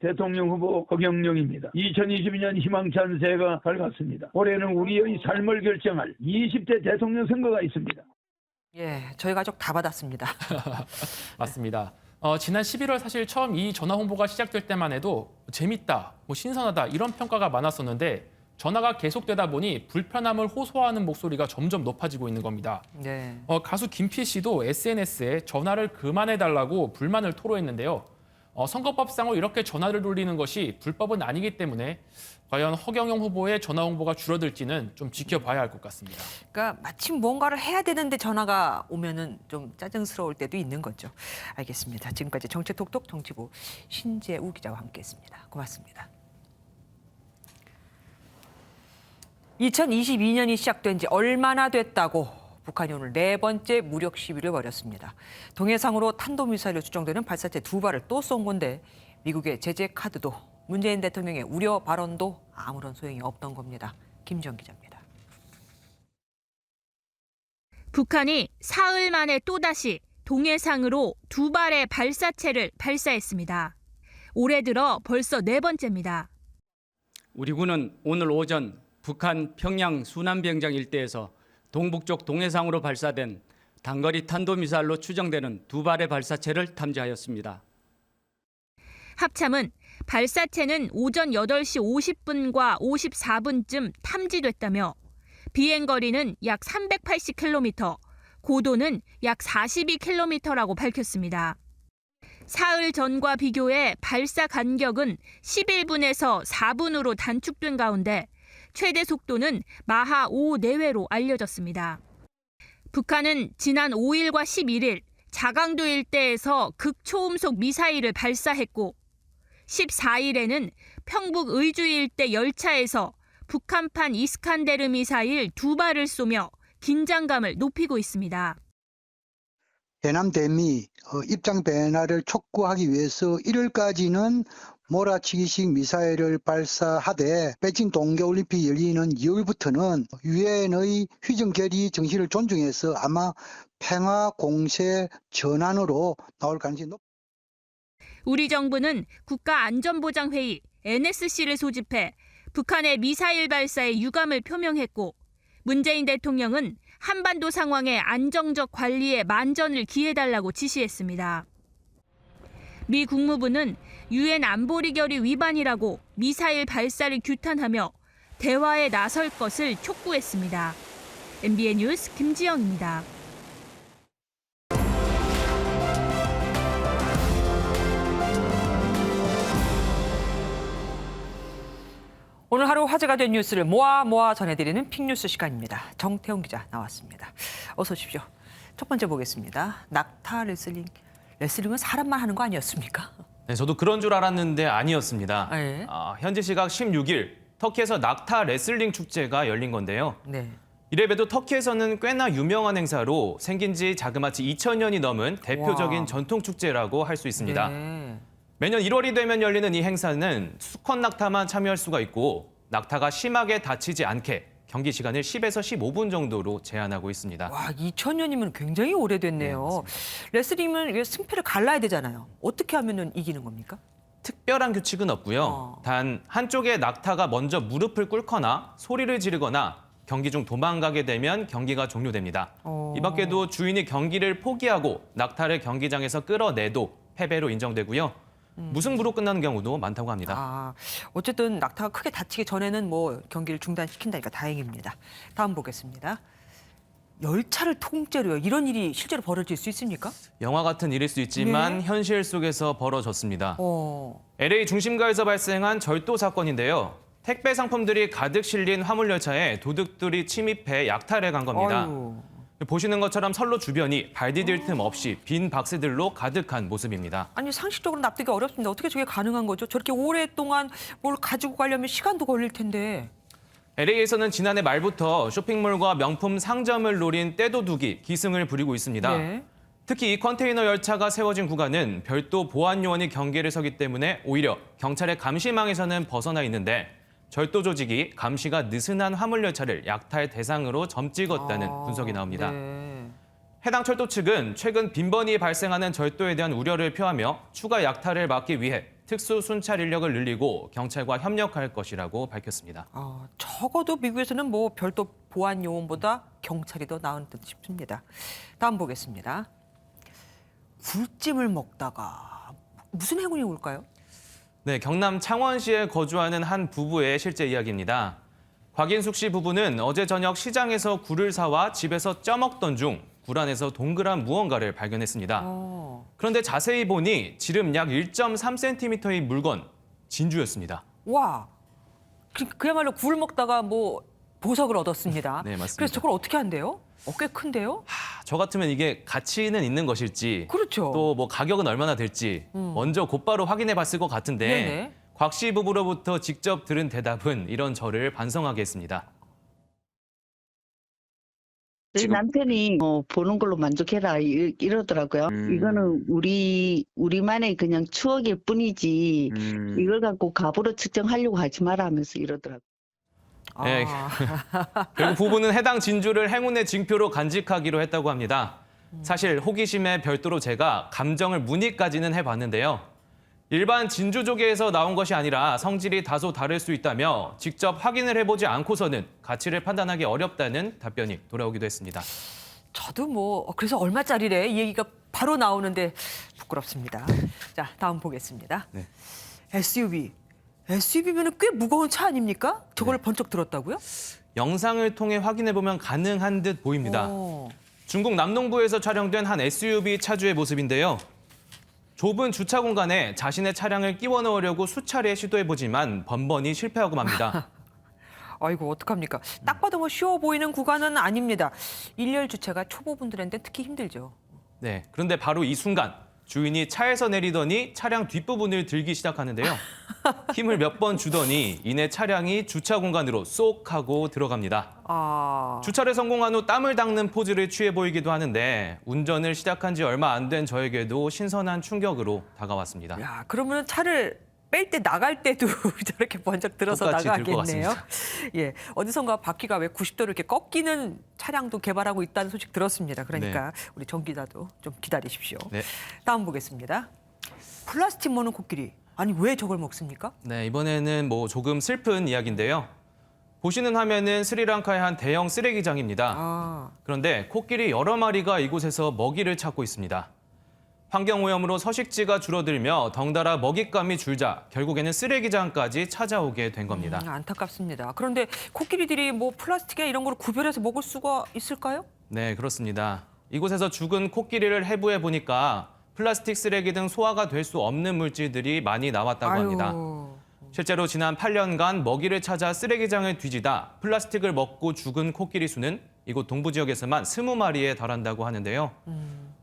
대통령 후보 허경영입니다. 2022년 희망찬 새해가 밝았습니다. 올해는 우리의 삶을 결정할 20대 대통령 선거가 있습니다. 예, 저희 가족 다 받았습니다. 맞습니다. 지난 11월 사실 처음 이 전화 홍보가 시작될 때만 해도 재밌다, 신선하다 이런 평가가 많았었는데 전화가 계속되다 보니 불편함을 호소하는 목소리가 점점 높아지고 있는 겁니다. 네. 가수 김필 씨도 SNS에 전화를 그만해달라고 불만을 토로했는데요. 선거법상으로 이렇게 전화를 돌리는 것이 불법은 아니기 때문에 과연 허경영 후보의 전화 홍보가 줄어들지는 좀 지켜봐야 할 것 같습니다. 그러니까 마침 뭔가를 해야 되는데 전화가 오면은 좀 짜증스러울 때도 있는 거죠. 알겠습니다. 지금까지 정책톡톡 정치부 신재우 기자와 함께했습니다. 고맙습니다. 2022년이 시작된 지 얼마나 됐다고 북한이 오늘 4번째 무력 시위를 벌였습니다. 동해상으로 탄도미사일로 추정되는 발사체 2발을 또 쏜 건데 미국의 제재 카드도 문재인 대통령의 우려 발언도 아무런 소용이 없던 겁니다. 김지영 기자입니다. 북한이 사흘 만에 또다시 동해상으로 2발의 발사체를 발사했습니다. 올해 들어 벌써 4번째입니다. 우리 군은 오늘 오전 북한 평양 순안비행장 일대에서 동북쪽 동해상으로 발사된 단거리 탄도미사일로 추정되는 2발의 발사체를 탐지하였습니다. 합참은 발사체는 오전 8시 50분과 54분쯤 탐지됐다며 비행거리는 약 380km, 고도는 약 42km라고 밝혔습니다. 사흘 전과 비교해 발사 간격은 11분에서 4분으로 단축된 가운데 최대 속도는 마하 5 내외로 알려졌습니다. 북한은 지난 5일과 11일 자강도 일대에서 극초음속 미사일을 발사했고 14일에는 평북 의주 일대 열차에서 북한판 이스칸데르 미사일 2발을 쏘며 긴장감을 높이고 있습니다. 해남 대미 입장 변화를 촉구하기 위해서 1월까지는 몰아치기식 미사일을 발사하되 베이징 동계올림픽 열리는 2월부터는 유엔의 휴전 결의 정신을 존중해서 아마 평화 공세 전환으로 나올 가능성이 높습니다. 우리 정부는 국가안전보장회의 NSC를 소집해 북한의 미사일 발사에 유감을 표명했고 문재인 대통령은 한반도 상황의 안정적 관리에 만전을 기해달라고 지시했습니다. 미 국무부는 유엔 안보리 결의 위반이라고 미사일 발사를 규탄하며 대화에 나설 것을 촉구했습니다. MBN 뉴스 김지영입니다. 오늘 하루 화제가 된 뉴스를 모아 전해드리는 픽뉴스 시간입니다. 정태훈 기자 나왔습니다. 어서 오십시오. 첫 번째 보겠습니다. 낙타 레슬링. 레슬링은 사람만 하는 거 아니었습니까? 네, 저도 그런 줄 알았는데 아니었습니다. 네. 현지 시각 16일 터키에서 낙타 레슬링 축제가 열린 건데요. 네. 이래봬도 터키에서는 꽤나 유명한 행사로 생긴 지 자그마치 2000년이 넘은 대표적인 전통 축제라고 할 수 있습니다. 네. 매년 1월이 되면 열리는 이 행사는 수컷 낙타만 참여할 수가 있고 낙타가 심하게 다치지 않게 경기 시간을 10에서 15분 정도로 제한하고 있습니다. 와, 2000년이면 굉장히 오래됐네요. 레슬링은 이게 승패를 갈라야 되잖아요. 어떻게 하면 이기는 겁니까? 특별한 규칙은 없고요. 단 한쪽의 낙타가 먼저 무릎을 꿇거나 소리를 지르거나 경기 중 도망가게 되면 경기가 종료됩니다. 이 밖에도 주인이 경기를 포기하고 낙타를 경기장에서 끌어내도 패배로 인정되고요. 무승부로 끝나는 경우도 많다고 합니다. 어쨌든 낙타가 크게 다치기 전에는 뭐 경기를 중단시킨다니까 다행입니다. 다음 보겠습니다. 열차를 통째로요. 이런 일이 실제로 벌어질 수 있습니까? 영화 같은 일일 수 있지만 네. 현실 속에서 벌어졌습니다. LA 중심가에서 발생한 절도 사건인데요. 택배 상품들이 가득 실린 화물열차에 도둑들이 침입해 약탈해 간 겁니다. 아유. 보시는 것처럼 선로 주변이 발 디딜 틈 없이 빈 박스들로 가득한 모습입니다. 아니 상식적으로 납득이 어렵습니다. 어떻게 저게 가능한 거죠? 저렇게 오랫동안 뭘 가지고 가려면 시간도 걸릴 텐데. LA에서는 지난해 말부터 쇼핑몰과 명품 상점을 노린 떼도둑이 기승을 부리고 있습니다. 네. 특히 이 컨테이너 열차가 세워진 구간은 별도 보안 요원이 경계를 서기 때문에 오히려 경찰의 감시망에서는 벗어나 있는데 절도 조직이 감시가 느슨한 화물열차를 약탈 대상으로 점찍었다는 분석이 나옵니다. 네. 해당 철도 측은 최근 빈번히 발생하는 절도에 대한 우려를 표하며 추가 약탈을 막기 위해 특수 순찰 인력을 늘리고 경찰과 협력할 것이라고 밝혔습니다. 적어도 미국에서는 뭐 별도 보안 요원보다 경찰이 더 나은 듯 싶습니다. 다음 보겠습니다. 굴찜을 먹다가 무슨 행운이 올까요? 네, 경남 창원시에 거주하는 한 부부의 실제 이야기입니다. 곽인숙 씨 부부는 어제 저녁 시장에서 굴을 사와 집에서 쪄먹던 중 굴 안에서 동그란 무언가를 발견했습니다. 그런데 자세히 보니 지름 약 1.3cm의 물건, 진주였습니다. 와, 그야말로 굴 먹다가 뭐 보석을 얻었습니다. 네, 맞습니다. 그래서 저걸 어떻게 한대요? 꽤 큰데요? 저 같으면 이게 가치는 있는 것일지, 그렇죠. 또 뭐 가격은 얼마나 될지 먼저 곧바로 확인해 봤을 것 같은데 네네. 곽 씨 부부로부터 직접 들은 대답은 이런 저를 반성하게 했습니다. 저희 남편이 보는 걸로 만족해라 이러더라고요. 이거는 우리만의 그냥 추억일 뿐이지 이걸 갖고 값으로 측정하려고 하지 마라 하면서 이러더라고요. 네. 결국 부부는 해당 진주를 행운의 징표로 간직하기로 했다고 합니다. 사실 호기심에 별도로 제가 감정을 문의까지는 해봤는데요. 일반 진주 조개에서 나온 것이 아니라 성질이 다소 다를 수 있다며 직접 확인을 해보지 않고서는 가치를 판단하기 어렵다는 답변이 돌아오기도 했습니다. 저도 뭐 그래서 얼마짜리래 이 얘기가 바로 나오는데 부끄럽습니다. 자, 다음 보겠습니다. 네. SUV면 꽤 무거운 차 아닙니까? 저걸 번쩍 들었다고요? 영상을 통해 확인해보면 가능한 듯 보입니다. 중국 남농부에서 촬영된 한 SUV 차주의 모습인데요. 좁은 주차 공간에 자신의 차량을 끼워 넣으려고 수차례 시도해보지만 번번이 실패하고 맙니다. 아이고, 어떡합니까? 딱 봐도 뭐 쉬워 보이는 구간은 아닙니다. 일렬 주차가 초보분들한테 특히 힘들죠. 네, 그런데 바로 이 순간 주인이 차에서 내리더니 차량 뒷부분을 들기 시작하는데요. 힘을 몇 번 주더니 이내 차량이 주차 공간으로 쏙 하고 들어갑니다. 주차를 성공한 후 땀을 닦는 포즈를 취해 보이기도 하는데 운전을 시작한 지 얼마 안 된 저에게도 신선한 충격으로 다가왔습니다. 야, 그러면 차를 뺄 때 나갈 때도 저렇게 번쩍 들어서 똑같이 들 것 나가겠네요. 같습니다. 예, 어디선가 바퀴가 왜 90도로 이렇게 꺾이는 차량도 개발하고 있다는 소식 들었습니다. 그러니까 우리 정 기자도 좀 기다리십시오. 네. 다음 보겠습니다. 플라스틱 먹는 코끼리. 아니, 왜 저걸 먹습니까? 네, 이번에는 뭐 조금 슬픈 이야기인데요. 보시는 화면은 스리랑카의 한 대형 쓰레기장입니다. 그런데 코끼리 여러 마리가 이곳에서 먹이를 찾고 있습니다. 환경오염으로 서식지가 줄어들며 덩달아 먹잇감이 줄자 결국에는 쓰레기장까지 찾아오게 된 겁니다. 안타깝습니다. 그런데 코끼리들이 뭐 플라스틱이나 이런 걸 구별해서 먹을 수가 있을까요? 네, 그렇습니다. 이곳에서 죽은 코끼리를 해부해 보니까 플라스틱 쓰레기 등 소화가 될 수 없는 물질들이 많이 나왔다고 합니다. 실제로 지난 8년간 먹이를 찾아 쓰레기장을 뒤지다 플라스틱을 먹고 죽은 코끼리 수는 이곳 동부 지역에서만 20마리에 달한다고 하는데요.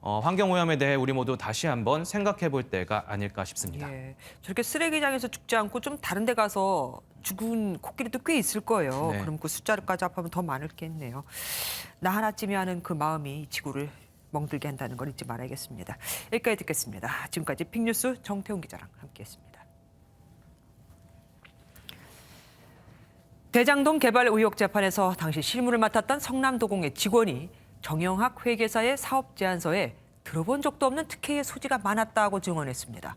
환경오염에 대해 우리 모두 다시 한번 생각해 볼 때가 아닐까 싶습니다. 예, 저렇게 쓰레기장에서 죽지 않고 좀 다른 데 가서 죽은 코끼리도 꽤 있을 거예요. 네. 그럼 그 숫자까지 합하면 더 많을겠네요. 나 하나쯤이 하는 그 마음이 이 지구를 멍들게 한다는 걸 잊지 말아야겠습니다. 여기까지 듣겠습니다. 지금까지 빅뉴스 정태훈 기자랑 함께했습니다. 대장동 개발 의혹 재판에서 당시 실무를 맡았던 성남도공의 직원이 정영학 회계사의 사업 제안서에 들어본 적도 없는 특혜의 소지가 많았다고 증언했습니다.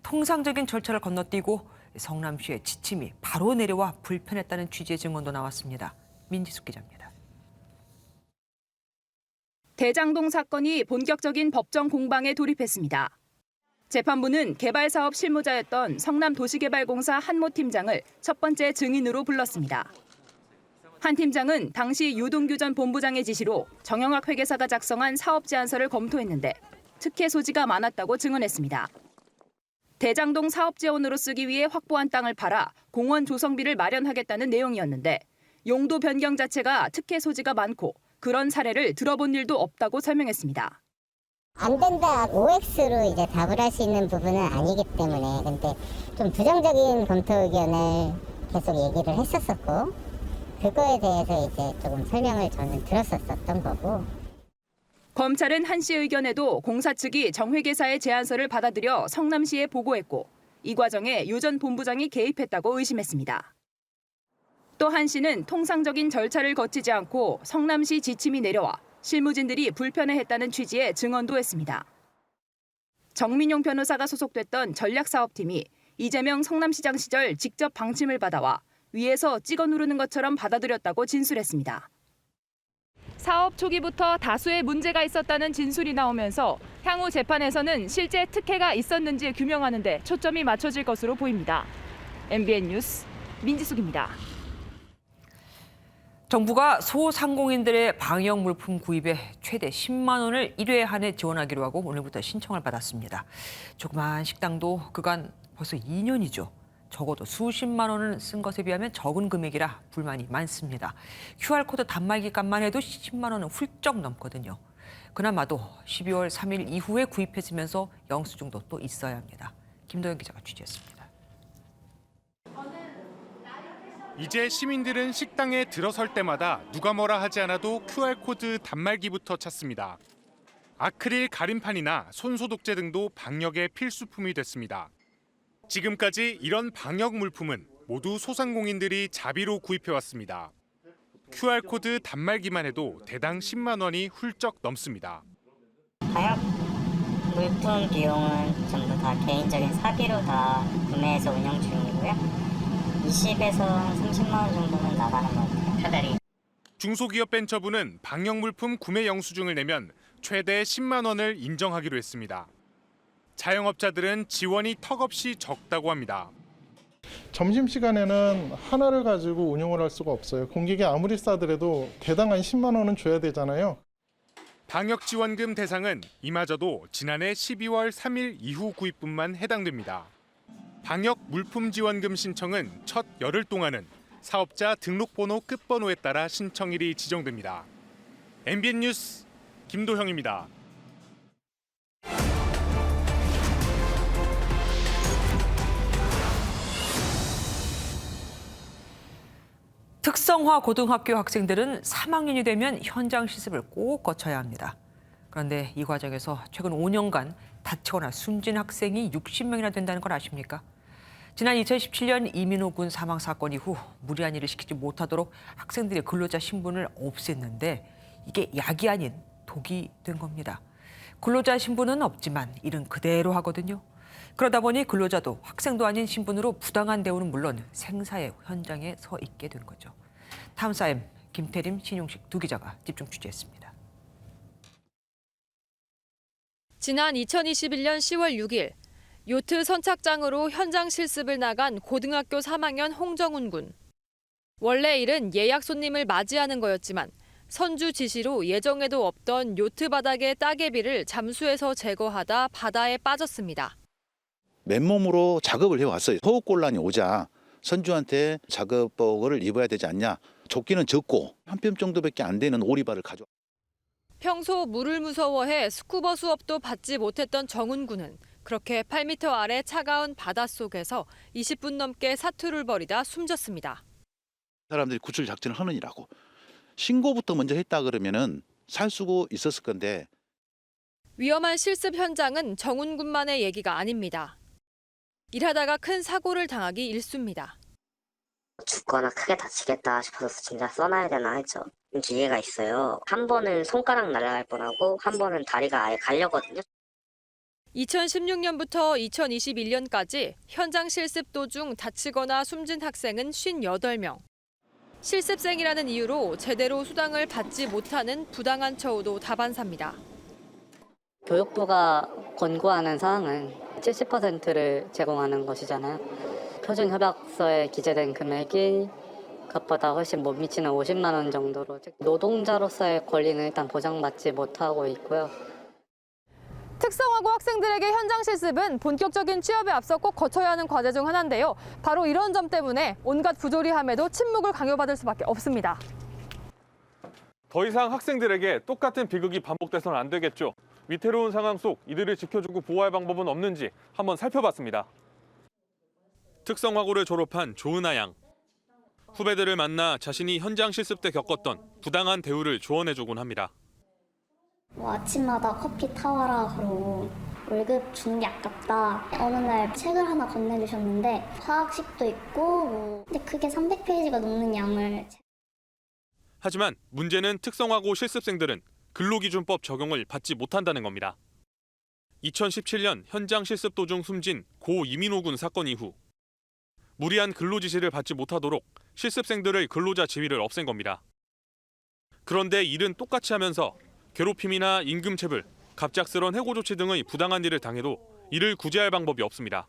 통상적인 절차를 건너뛰고 성남시의 지침이 바로 내려와 불편했다는 취지의 증언도 나왔습니다. 민지숙 기자입니다. 대장동 사건이 본격적인 법정 공방에 돌입했습니다. 재판부는 개발사업 실무자였던 성남도시개발공사 한모 팀장을 첫 번째 증인으로 불렀습니다. 한 팀장은 당시 유동규 전 본부장의 지시로 정영학 회계사가 작성한 사업 제안서를 검토했는데 특혜 소지가 많았다고 증언했습니다. 대장동 사업 재원으로 쓰기 위해 확보한 땅을 팔아 공원 조성비를 마련하겠다는 내용이었는데 용도 변경 자체가 특혜 소지가 많고 그런 사례를 들어본 일도 없다고 설명했습니다. 안 된다, OX로 이제 답을 할 수 있는 부분은 아니기 때문에 근데 좀 부정적인 검토 의견을 계속 얘기를 했었었고 그거에 대해서 이제 조금 설명을 저는 들었었던 거고. 검찰은 한 씨 의견에도 공사 측이 정 회계사의 제안서를 받아들여 성남시에 보고했고 이 과정에 유 전 본부장이 개입했다고 의심했습니다. 또 한 씨는 통상적인 절차를 거치지 않고 성남시 지침이 내려와 실무진들이 불편해했다는 취지의 증언도 했습니다. 정민용 변호사가 소속됐던 전략사업팀이 이재명 성남시장 시절 직접 방침을 받아와 위에서 찍어 누르는 것처럼 받아들였다고 진술했습니다. 사업 초기부터 다수의 문제가 있었다는 진술이 나오면서 향후 재판에서는 실제 특혜가 있었는지 규명하는 데 초점이 맞춰질 것으로 보입니다. MBN 뉴스 민지숙입니다. 정부가 소상공인들의 방역 물품 구입에 최대 10만 원을 1회 한해 지원하기로 하고 오늘부터 신청을 받았습니다. 조그만 식당도 그간 벌써 2년이죠. 적어도 수십만 원을 쓴 것에 비하면 적은 금액이라 불만이 많습니다. QR코드 단말기 값만 해도 10만 원은 훌쩍 넘거든요. 그나마도 12월 3일 이후에 구입했으면서 영수증도 또 있어야 합니다. 김도영 기자가 취재했습니다. 이제 시민들은 식당에 들어설 때마다 누가 뭐라 하지 않아도 QR코드 단말기부터 찾습니다. 아크릴 가림판이나 손소독제 등도 방역의 필수품이 됐습니다. 지금까지 이런 방역 물품은 모두 소상공인들이 자비로 구입해왔습니다. QR코드 단말기만 해도 대당 10만 원이 훌쩍 넘습니다. 방역 물품 비용은 전부 다 개인적인 사비로 다 구매해서 운영 중이고요. 20에서 30만 원 정도는 나가는 것 같아요. 한 달이. 중소기업벤처부는 방역물품 구매 영수증을 내면 최대 10만 원을 인정하기로 했습니다. 자영업자들은 지원이 턱없이 적다고 합니다. 점심시간에는 하나를 가지고 운영을 할 수가 없어요. 공격이 아무리 싸더라도 대당 한 10만 원은 줘야 되잖아요. 방역지원금 대상은 이마저도 지난해 12월 3일 이후 구입분만 해당됩니다. 방역 물품 지원금 신청은 첫 열흘 동안은 사업자 등록번호 끝번호에 따라 신청일이 지정됩니다. MBN 뉴스 김도형입니다. 특성화 고등학교 학생들은 3학년이 되면 현장 실습을 꼭 거쳐야 합니다. 그런데 이 과정에서 최근 5년간 다치거나 숨진 학생이 60명이나 된다는 걸 아십니까? 지난 2017년 이민호 군 사망 사건 이후 무리한 일을 시키지 못하도록 학생들의 근로자 신분을 없앴는데 이게 약이 아닌 독이 된 겁니다. 근로자 신분은 없지만 일은 그대로 하거든요. 그러다 보니 근로자도 학생도 아닌 신분으로 부당한 대우는 물론 생사의 현장에 서 있게 된 거죠. 탐사엠 김태림, 신용식 두 기자가 집중 취재했습니다. 지난 2021년 10월 6일 요트 선착장으로 현장 실습을 나간 고등학교 3학년 홍정훈 군. 원래 일은 예약 손님을 맞이하는 거였지만 선주 지시로 예정에도 없던 요트 바닥의 따개비를 잠수해서 제거하다 바다에 빠졌습니다. 맨몸으로 작업을 해왔어요. 호흡곤란이 오자 선주한테 작업복을 입어야 되지 않냐. 조끼는 적고 한 뼘 정도밖에 안 되는 오리발을 가져. 평소 물을 무서워해 스쿠버 수업도 받지 못했던 정훈 군은 그렇게 8m 아래 차가운 바닷속에서 20분 넘게 사투를 벌이다 숨졌습니다. 사람들이 구출 작전을 하느니라고. 신고부터 먼저 했다 그러면은 살 수고 있었을 건데. 위험한 실습 현장은 정훈 군만의 얘기가 아닙니다. 일하다가 큰 사고를 당하기 일쑤입니다. 죽거나 크게 다치겠다 싶어서 진짜 써놔야 되나 했죠. 기회가 있어요. 한 번은 손가락 날아갈 뻔하고 한 번은 다리가 아예 갈려거든요. 2016년부터 2021년까지 현장 실습 도중 다치거나 숨진 학생은 58명. 실습생이라는 이유로 제대로 수당을 받지 못하는 부당한 처우도 다반사입니다. 교육부가 권고하는 사항은 70%를 제공하는 것이잖아요. 표준협약서에 기재된 금액이 그것보다 훨씬 못 미치는 50만 원 정도로 노동자로서의 권리는 일단 보장받지 못하고 있고요. 특성화고 학생들에게 현장 실습은 본격적인 취업에 앞서 꼭 거쳐야 하는 과제 중 하나인데요. 바로 이런 점 때문에 온갖 부조리함에도 침묵을 강요받을 수밖에 없습니다. 더 이상 학생들에게 똑같은 비극이 반복돼서는 안 되겠죠. 위태로운 상황 속 이들을 지켜주고 보호할 방법은 없는지 한번 살펴봤습니다. 특성화고를 졸업한 조은하 양. 후배들을 만나 자신이 현장 실습 때 겪었던 부당한 대우를 조언해주곤 합니다. 아침마다 커피 타와라 그러고 월급 주는 게 아깝다. 어느 날 책을 하나 건네주셨는데 화학식도 있고 근데 그게 300페이지가 넘는 양을. 하지만 문제는 특성화고 실습생들은 근로기준법 적용을 받지 못한다는 겁니다. 2017년 현장 실습 도중 숨진 고 이민호 군 사건 이후 무리한 근로 지시를 받지 못하도록 실습생들의 근로자 지위를 없앤 겁니다. 그런데 일은 똑같이 하면서 괴롭힘이나 임금체불, 갑작스런 해고 조치 등의 부당한 일을 당해도 이를 구제할 방법이 없습니다.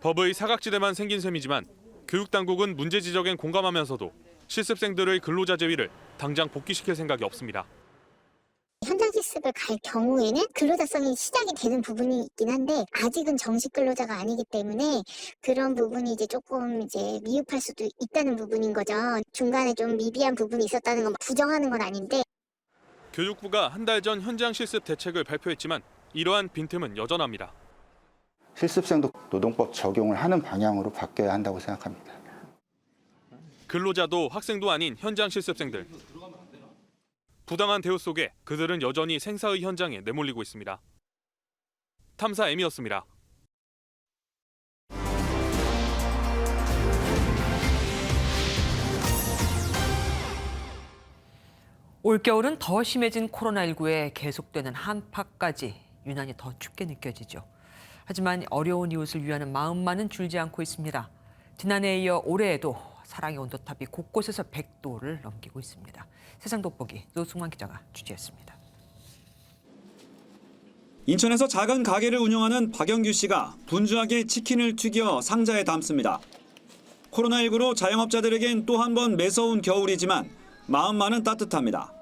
법의 사각지대만 생긴 셈이지만 교육당국은 문제 지적엔 공감하면서도 실습생들의 근로자 제위를 당장 복귀시킬 생각이 없습니다. 현장 실습을 갈 경우에는 근로자성이 시작이 되는 부분이 있긴 한데 아직은 정식 근로자가 아니기 때문에 그런 부분이 이제 조금 이제 미흡할 수도 있다는 부분인 거죠. 중간에 좀 미비한 부분이 있었다는 건 부정하는 건 아닌데. 교육부가 한 달 전 현장 실습 대책을 발표했지만 이러한 빈틈은 여전합니다. 실습생도 노동법 적용을 하는 방향으로 바뀌어야 한다고 생각합니다. 근로자도 학생도 아닌 현장 실습생들. 부당한 대우 속에 그들은 여전히 생사의 현장에 내몰리고 있습니다. 탐사 M이었습니다. 올겨울은 더 심해진 코로나19에 계속되는 한파까지 유난히 더 춥게 느껴지죠. 하지만 어려운 이웃을 위하는 마음만은 줄지 않고 있습니다. 지난해에 이어 올해에도 사랑의 온도탑이 곳곳에서 100도를 넘기고 있습니다. 세상 돋보기 노승환 기자가 취재했습니다. 인천에서 작은 가게를 운영하는 박영규 씨가 분주하게 치킨을 튀겨 상자에 담습니다. 코로나19로 자영업자들에겐 또 한 번 매서운 겨울이지만 마음만은 따뜻합니다.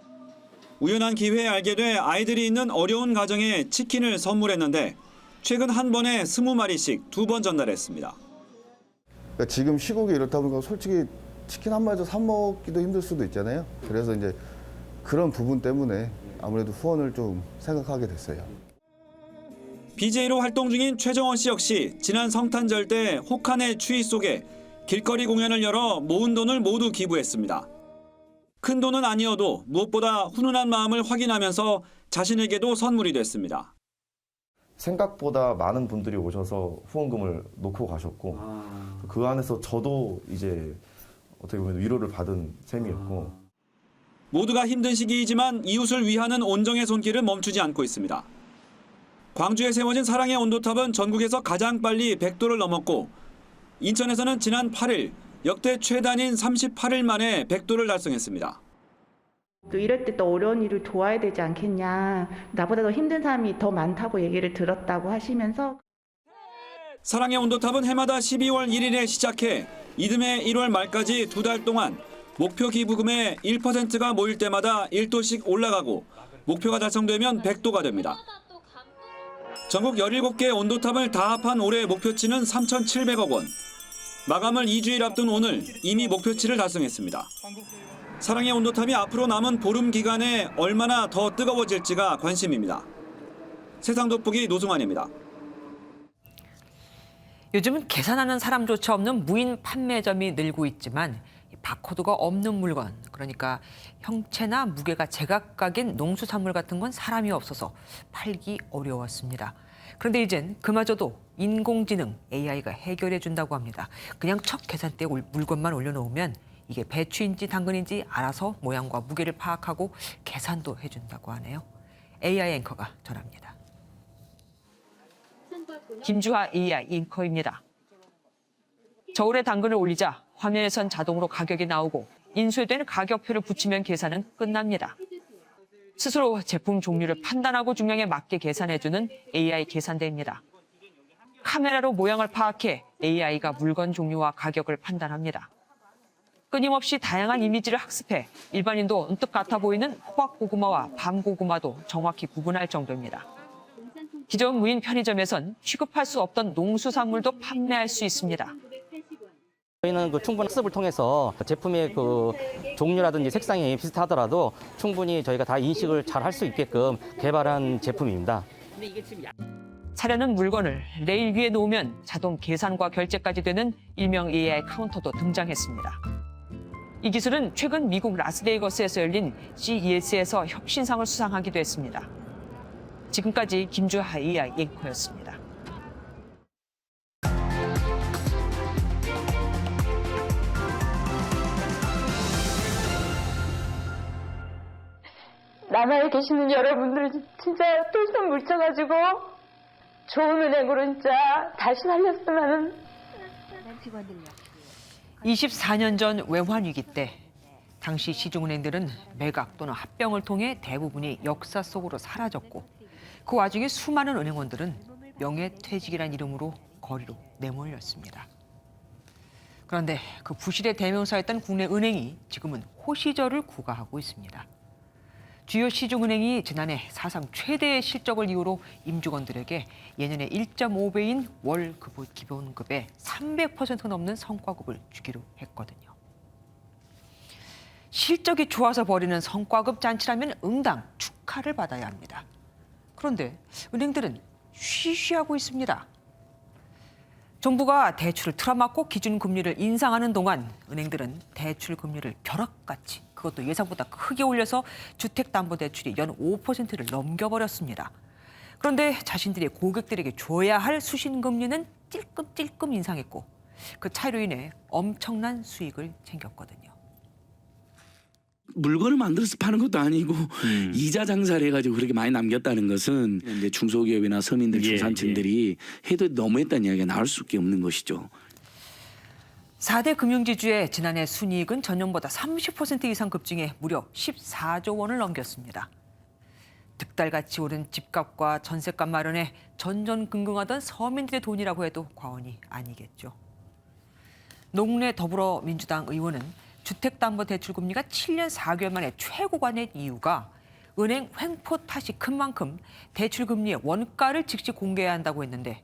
우연한 기회에 알게 돼 아이들이 있는 어려운 가정에 치킨을 선물했는데 최근 한 번에 20마리씩 2번 전달했습니다. 그러니까 지금 시국이 이렇다 보니까 솔직히 치킨 한 마리 사 먹기도 힘들 수도 있잖아요. 그래서 이제 그런 부분 때문에 아무래도 후원을 좀 생각하게 됐어요. BJ로 활동 중인 최정원 씨 역시 지난 성탄절 때 혹한의 추위 속에 길거리 공연을 열어 모은 돈을 모두 기부했습니다. 큰 돈은 아니어도 무엇보다 훈훈한 마음을 확인하면서 자신에게도 선물이 됐습니다. 생각보다 많은 분들이 오셔서 후원금을 놓고 가셨고 그 안에서 저도 이제 어떻게 보면 위로를 받은 셈이었고 모두가 힘든 시기이지만 이웃을 위하는 온정의 손길은 멈추지 않고 있습니다. 광주에 세워진 사랑의 온도탑은 전국에서 가장 빨리 100도를 넘었고 인천에서는 지난 8일 역대 최단인 38일 만에 100도를 달성했습니다. 또 이럴 때 또 어려운 일을 도와야 되지 않겠냐. 나보다 더 힘든 사람이 더 많다고 얘기를 들었다고 하시면서 사랑의 온도탑은 해마다 12월 1일에 시작해 이듬해 1월 말까지 2달 동안 목표 기부금의 1%가 모일 때마다 1도씩 올라가고 목표가 달성되면 100도가 됩니다. 전국 17개 온도탑을 다 합한 올해 목표치는 3,700억 원. 마감을 2주일 앞둔 오늘 이미 목표치를 달성했습니다. 사랑의 온도탑이 앞으로 남은 보름 기간에 얼마나 더 뜨거워질지가 관심입니다. 세상 돋보기 노승환입니다. 요즘은 계산하는 사람조차 없는 무인 판매점이 늘고 있지만 바코드가 없는 물건, 그러니까 형체나 무게가 제각각인 농수산물 같은 건 사람이 없어서 팔기 어려웠습니다. 그런데 이젠 그마저도 인공지능 AI가 해결해 준다고 합니다. 그냥 첫 계산대에 물건만 올려놓으면 이게 배추인지 당근인지 알아서 모양과 무게를 파악하고 계산도 해준다고 하네요. AI 앵커가 전합니다. 김주하 AI 앵커입니다. 저울에 당근을 올리자 화면에선 자동으로 가격이 나오고 인쇄된 가격표를 붙이면 계산은 끝납니다. 스스로 제품 종류를 판단하고 중량에 맞게 계산해주는 AI 계산대입니다. 카메라로 모양을 파악해 AI가 물건 종류와 가격을 판단합니다. 끊임없이 다양한 이미지를 학습해 일반인도 언뜻 같아 보이는 호박고구마와 밤고구마도 정확히 구분할 정도입니다. 기존 무인 편의점에선 취급할 수 없던 농수산물도 판매할 수 있습니다. 저희는 충분한 학습을 통해서 제품의 종류라든지 색상이 비슷하더라도 충분히 저희가 다 인식을 잘 할 수 있게끔 개발한 제품입니다. 사려는 물건을 레일 위에 놓으면 자동 계산과 결제까지 되는 일명 AI 카운터도 등장했습니다. 이 기술은 최근 미국 라스베이거스에서 열린 CES에서 혁신상을 수상하기도 했습니다. 지금까지 김주하 AI 앵커였습니다. 남아에 계시는 여러분들 진짜 똘똘 뭉쳐가지고 좋은 은행으로 진짜 다시 살렸으면. 24년 전 외환 위기 때 당시 시중은행들은 매각 또는 합병을 통해 대부분이 역사 속으로 사라졌고 그 와중에 수많은 은행원들은 명예퇴직이란 이름으로 거리로 내몰렸습니다. 그런데 그런데 그 부실의 대명사였던 국내 은행이 지금은 호시절을 구가하고 있습니다. 주요 시중은행이 지난해 사상 최대의 실적을 이유로 임직원들에게 예년의 1.5배인 월 기본급의 300% 넘는 성과급을 주기로 했거든요. 실적이 좋아서 벌이는 성과급 잔치라면 응당 축하를 받아야 합니다. 그런데 은행들은 쉬쉬하고 있습니다. 정부가 대출을 틀어막고 기준금리를 인상하는 동안 은행들은 대출 금리를 벼락같이 그것도 예상보다 크게 올려서 주택담보대출이 연 5%를 넘겨버렸습니다. 그런데 자신들이 고객들에게 줘야 할 수신금리는 찔끔찔끔 인상했고 그 차이로 인해 엄청난 수익을 챙겼거든요. 물건을 만들어서 파는 것도 아니고 이자 장사를 해가지고 그렇게 많이 남겼다는 것은 이제 중소기업이나 서민들, 중산층들이 해도 너무했다는 이야기가 나올 수밖에 없는 것이죠. 4대 금융지주의 지난해 순이익은 전년보다 30% 이상 급증해 무려 14조 원을 넘겼습니다. 득달같이 오른 집값과 전셋값 마련에 전전긍긍하던 서민들의 돈이라고 해도 과언이 아니겠죠. 노웅래 더불어민주당 의원은 주택담보대출금리가 7년 4개월 만에 최고가 낸 이유가 은행 횡포 탓이 큰 만큼 대출금리의 원가를 즉시 공개해야 한다고 했는데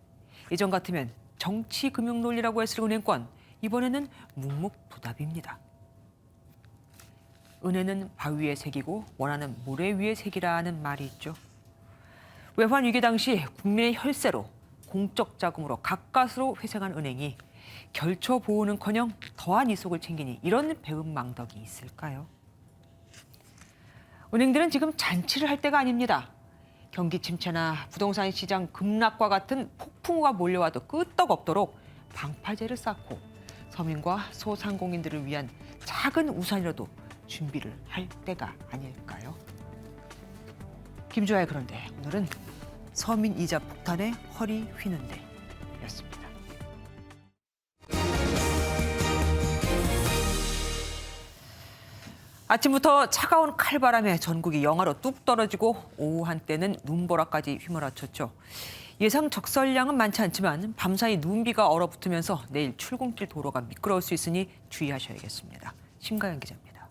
예전 같으면 정치금융 논리라고 했을 은행권, 이번에는 묵묵부답입니다. 은혜는 바위 위에 새기고 원하는 모래 위에 새기라는 말이 있죠. 외환 위기 당시 국민의 혈세로 공적 자금으로 가까스로 회생한 은행이 결초 보호는커녕 더한 이속을 챙기니 이런 배은망덕이 있을까요? 은행들은 지금 잔치를 할 때가 아닙니다. 경기 침체나 부동산 시장 급락과 같은 폭풍우가 몰려와도 끄떡없도록 방파제를 쌓고 서민과 소상공인들을 위한 작은 우산이라도 준비를 할 때가 아닐까요? 김주아의 그런데 오늘은 서민 이자 폭탄에 허리 휘는데 였습니다. 아침부터 차가운 칼바람에 전국이 영하로 뚝 떨어지고 오후 한때는 눈보라까지 휘몰아쳤죠. 예상 적설량은 많지 않지만 밤사이 눈비가 얼어붙으면서 내일 출근길 도로가 미끄러울 수 있으니 주의하셔야겠습니다. 심가연 기자입니다.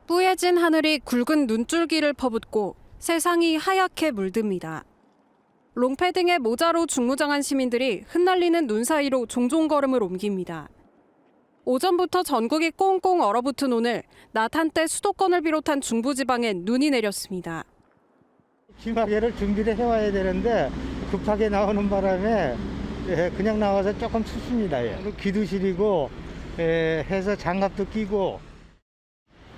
뿌얘진 하늘이 굵은 눈줄기를 퍼붓고 세상이 하얗게 물듭니다. 롱패딩에 모자로 중무장한 시민들이 흩날리는 눈 사이로 종종 걸음을 옮깁니다. 오전부터 전국이 꽁꽁 얼어붙은 오늘, 낮 한때 수도권을 비롯한 중부지방엔 눈이 내렸습니다. 기마개를 준비를 해와야 되는데 급하게 나오는 바람에 그냥 나와서 조금 춥습니다. 귀도 시리고 해서 장갑도 끼고.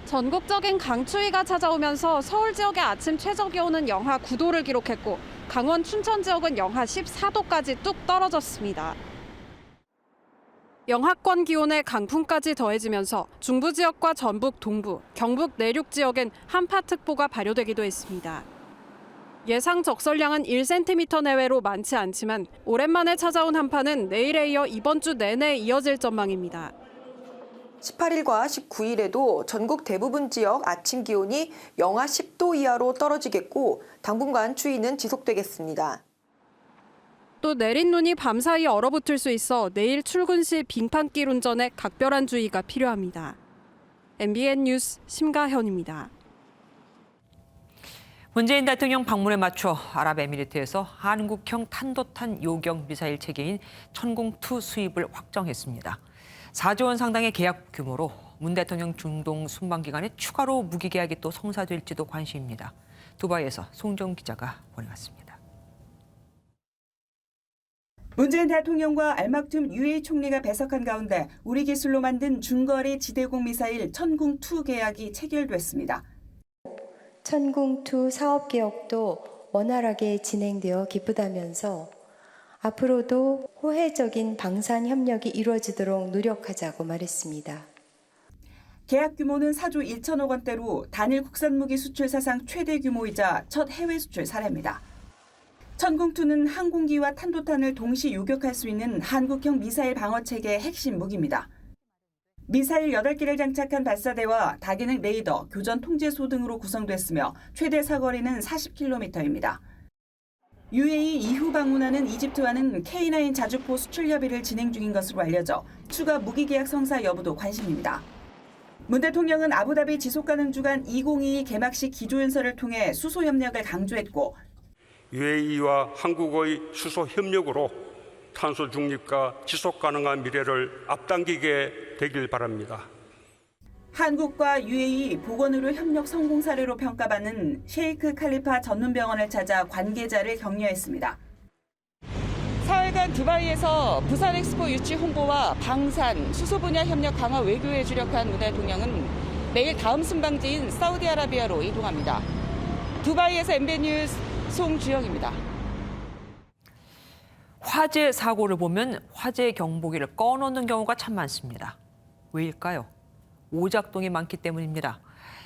전국적인 강추위가 찾아오면서 서울 지역의 아침 최저기온은 영하 9도를 기록했고 강원 춘천 지역은 영하 14도까지 뚝 떨어졌습니다. 영하권 기온에 강풍까지 더해지면서 중부 지역과 전북 동부, 경북 내륙 지역엔 한파특보가 발효되기도 했습니다. 예상 적설량은 1cm 내외로 많지 않지만 오랜만에 찾아온 한파는 내일에 이어 이번 주 내내 이어질 전망입니다. 18일과 19일에도 전국 대부분 지역 아침 기온이 영하 10도 이하로 떨어지겠고 당분간 추위는 지속되겠습니다. 또 내린 눈이 밤사이 얼어붙을 수 있어 내일 출근 시 빙판길 운전에 각별한 주의가 필요합니다. MBN 뉴스 심가현입니다. 문재인 대통령 방문에 맞춰 아랍에미리트에서 한국형 탄도탄 요격 미사일 체계인 천궁2 수입을 확정했습니다. 4조 원 상당의 계약 규모로 문 대통령 중동 순방 기간에 추가로 무기 계약이 또 성사될지도 관심입니다. 두바이에서 송정 기자가 보내왔습니다. 문재인 대통령과 알막툼 UAE 총리가 배석한 가운데 우리 기술로 만든 중거리 지대공 미사일 천궁2 계약이 체결됐습니다. 천궁2 사업 개혁도 원활하게 진행되어 기쁘다면서 앞으로도 호혜적인 방산 협력이 이루어지도록 노력하자고 말했습니다. 계약 규모는 4조 1천억 원대로 단일 국산 무기 수출 사상 최대 규모이자 첫 해외 수출 사례입니다. 천궁2는 항공기와 탄도탄을 동시 요격할 수 있는 한국형 미사일 방어 체계의 핵심 무기입니다. 미사일 8개를 장착한 발사대와 다기능 레이더, 교전 통제소 등으로 구성됐으며 최대 사거리는 40km입니다. UAE 이후 방문하는 이집트와는 K9 자주포 수출 협의를 진행 중인 것으로 알려져 추가 무기 계약 성사 여부도 관심입니다. 문 대통령은 아부다비 지속가능 주간 2022 개막식 기조연설을 통해 수소 협력을 강조했고 UAE와 한국의 수소 협력으로 탄소 중립과 지속 가능한 미래를 앞당기게 되길 바랍니다. 한국과 UAE 보건의료 협력 성공 사례로 평가받는 셰이크 칼리파 전문병원을 찾아 관계자를 격려했습니다. 사흘간 두바이에서 부산 엑스포 유치 홍보와 방산, 수소 분야 협력 강화 외교에 주력한 문 대통령은 내일 다음 순방지인 사우디아라비아로 이동합니다. 두바이에서 MBN 뉴스 송주영입니다. 화재 사고를 보면 화재 경보기를 꺼놓는 경우가 참 많습니다. 왜일까요? 오작동이 많기 때문입니다.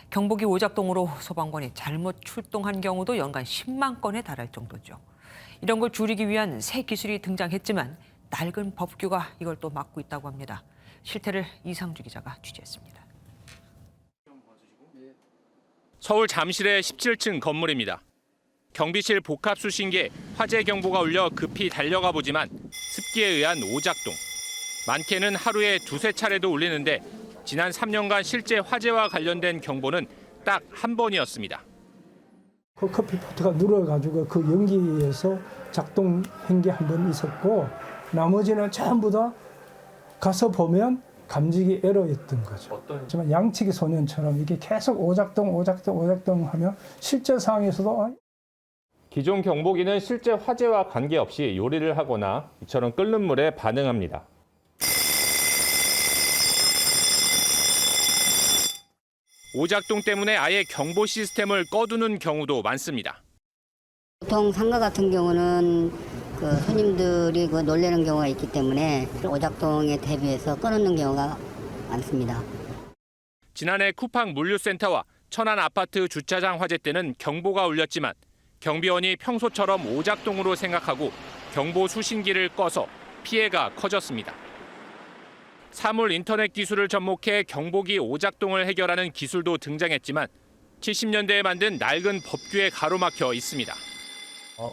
경보기 오작동으로 소방관이 잘못 출동한 경우도 연간 10만 건에 달할 정도죠. 이런 걸 줄이기 위한 새 기술이 등장했지만 낡은 법규가 이걸 또 막고 있다고 합니다. 실태를 이상주 기자가 취재했습니다. 서울 잠실의 17층 건물입니다. 경비실 복합 수신기에 화재 경보가 울려 급히 달려가 보지만 습기에 의한 오작동. 많게는 하루에 두세 차례도 울리는데 지난 3년간 실제 화재와 관련된 경보는 딱 한 번이었습니다. 그 커피포트가 눌어가지고 그 연기에 의해서 작동한 게 한 번 있었고 나머지는 전부 다 가서 보면 감지기 에러였던 거죠. 하지만 양치기 소년처럼 이게 계속 오작동 하면 실제 상황에서도 기존 경보기는 실제 화재와 관계없이 요리를 하거나 이처럼 끓는 물에 반응합니다. 오작동 때문에 아예 경보 시스템을 꺼두는 경우도 많습니다. 보통 상가 같은 경우는 손님들이 놀라는 경우가 있기 때문에 오작동에 대비해서 꺼놓는 경우가 많습니다. 지난해 쿠팡 물류센터와 천안 아파트 주차장 화재 때는 경보가 울렸지만 경비원이 평소처럼 오작동으로 생각하고 경보 수신기를 꺼서 피해가 커졌습니다. 사물 인터넷 기술을 접목해 경보기 오작동을 해결하는 기술도 등장했지만 70년대에 만든 낡은 법규에 가로막혀 있습니다.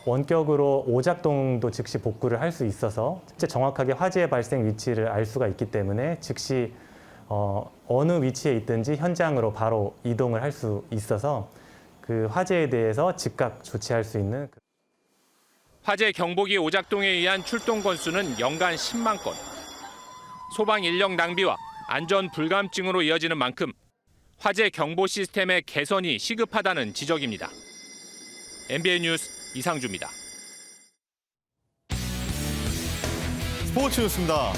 원격으로 오작동도 즉시 복구를 할 수 있어서 진짜 정확하게 화재 발생 위치를 알 수가 있기 때문에 즉시 어느 위치에 있든지 현장으로 바로 이동을 할 수 있어서 그 화재에 대해서 즉각 조치할 수 있는. 화재 경보기 오작동에 의한 출동 건수는 연간 10만 건. 소방 인력 낭비와 안전 불감증으로 이어지는 만큼 화재 경보 시스템의 개선이 시급하다는 지적입니다. MBN 뉴스 이상주입니다. 스포츠 뉴스입니다.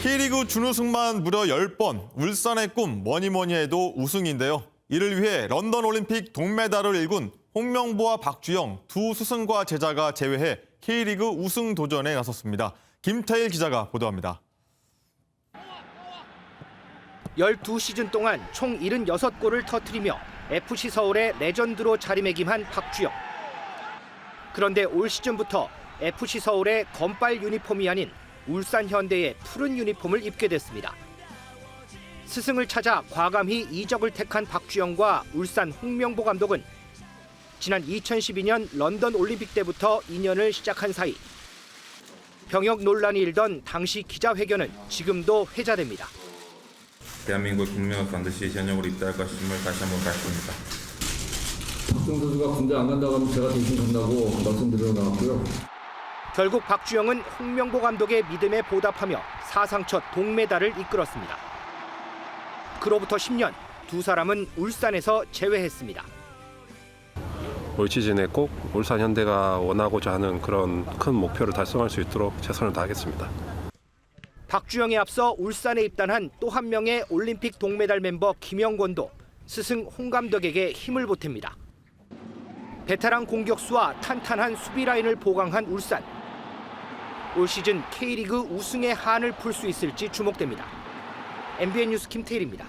K리그 준우승만 무려 10번, 울산의 꿈 뭐니뭐니 해도 우승인데요. 이를 위해 런던 올림픽 동메달을 일군 홍명보와 박주영 두 스승과 제자가 제외해 K리그 우승 도전에 나섰습니다. 김태일 기자가 보도합니다. 12시즌 동안 총 76골을 터뜨리며 FC 서울의 레전드로 자리매김한 박주영. 그런데 올 시즌부터 FC 서울의 검빨 유니폼이 아닌 울산 현대의 푸른 유니폼을 입게 됐습니다. 스승을 찾아 과감히 이적을 택한 박주영과 울산 홍명보 감독은 지난 2012년 런던 올림픽 때부터 인연을 시작한 사이. 병역 논란이 일던 당시 기자회견은 지금도 회자됩니다. 대한민국 국민은 반드시 전역으로 입대할 것임을 다시 한번 밝힙니다. 박주영 선수가 군대 안 간다고 하면 제가 대신 간다고 말씀드려 나왔고요. 결국 박주영은 홍명보 감독의 믿음에 보답하며 사상 첫 동메달을 이끌었습니다. 그로부터 10년, 두 사람은 울산에서 재회했습니다. 올 시즌에 꼭 울산 현대가 원하고자 하는 그런 큰 목표를 달성할 수 있도록 최선을 다하겠습니다. 박주영에 앞서 울산에 입단한 또 한 명의 올림픽 동메달 멤버 김영권도 스승 홍 감독에게 힘을 보탭니다. 베테랑 공격수와 탄탄한 수비 라인을 보강한 울산. 올 시즌 K리그 우승의 한을 풀 수 있을지 주목됩니다. MBN 뉴스 김태일입니다.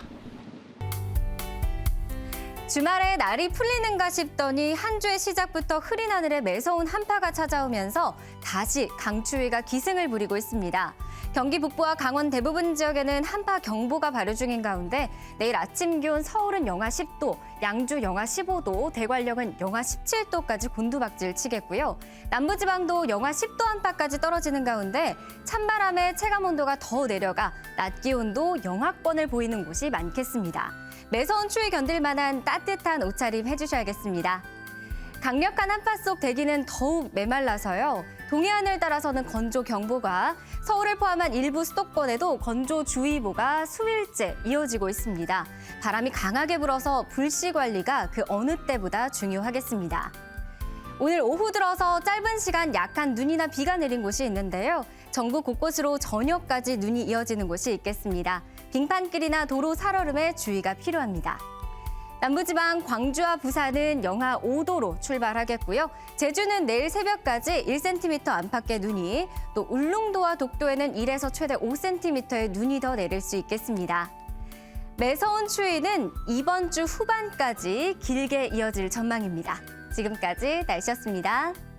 주말에 날이 풀리는가 싶더니 한 주의 시작부터 흐린 하늘에 매서운 한파가 찾아오면서 다시 강추위가 기승을 부리고 있습니다. 경기 북부와 강원 대부분 지역에는 한파 경보가 발효 중인 가운데 내일 아침 기온 서울은 영하 10도, 양주 영하 15도, 대관령은 영하 17도까지 곤두박질 치겠고요. 남부지방도 영하 10도 안팎까지 떨어지는 가운데 찬바람에 체감온도가 더 내려가 낮 기온도 영하권을 보이는 곳이 많겠습니다. 매서운 추위 견딜 만한 따뜻한 옷차림 해주셔야겠습니다. 강력한 한파 속 대기는 더욱 메말라서요. 동해안을 따라서는 건조경보가, 서울을 포함한 일부 수도권에도 건조주의보가 수일째 이어지고 있습니다. 바람이 강하게 불어서 불씨 관리가 그 어느 때보다 중요하겠습니다. 오늘 오후 들어서 짧은 시간 약한 눈이나 비가 내린 곳이 있는데요. 전국 곳곳으로 저녁까지 눈이 이어지는 곳이 있겠습니다. 빙판길이나 도로 살얼음에 주의가 필요합니다. 남부지방 광주와 부산은 영하 5도로 출발하겠고요. 제주는 내일 새벽까지 1cm 안팎의 눈이, 또 울릉도와 독도에는 1에서 최대 5cm의 눈이 더 내릴 수 있겠습니다. 매서운 추위는 이번 주 후반까지 길게 이어질 전망입니다. 지금까지 날씨였습니다.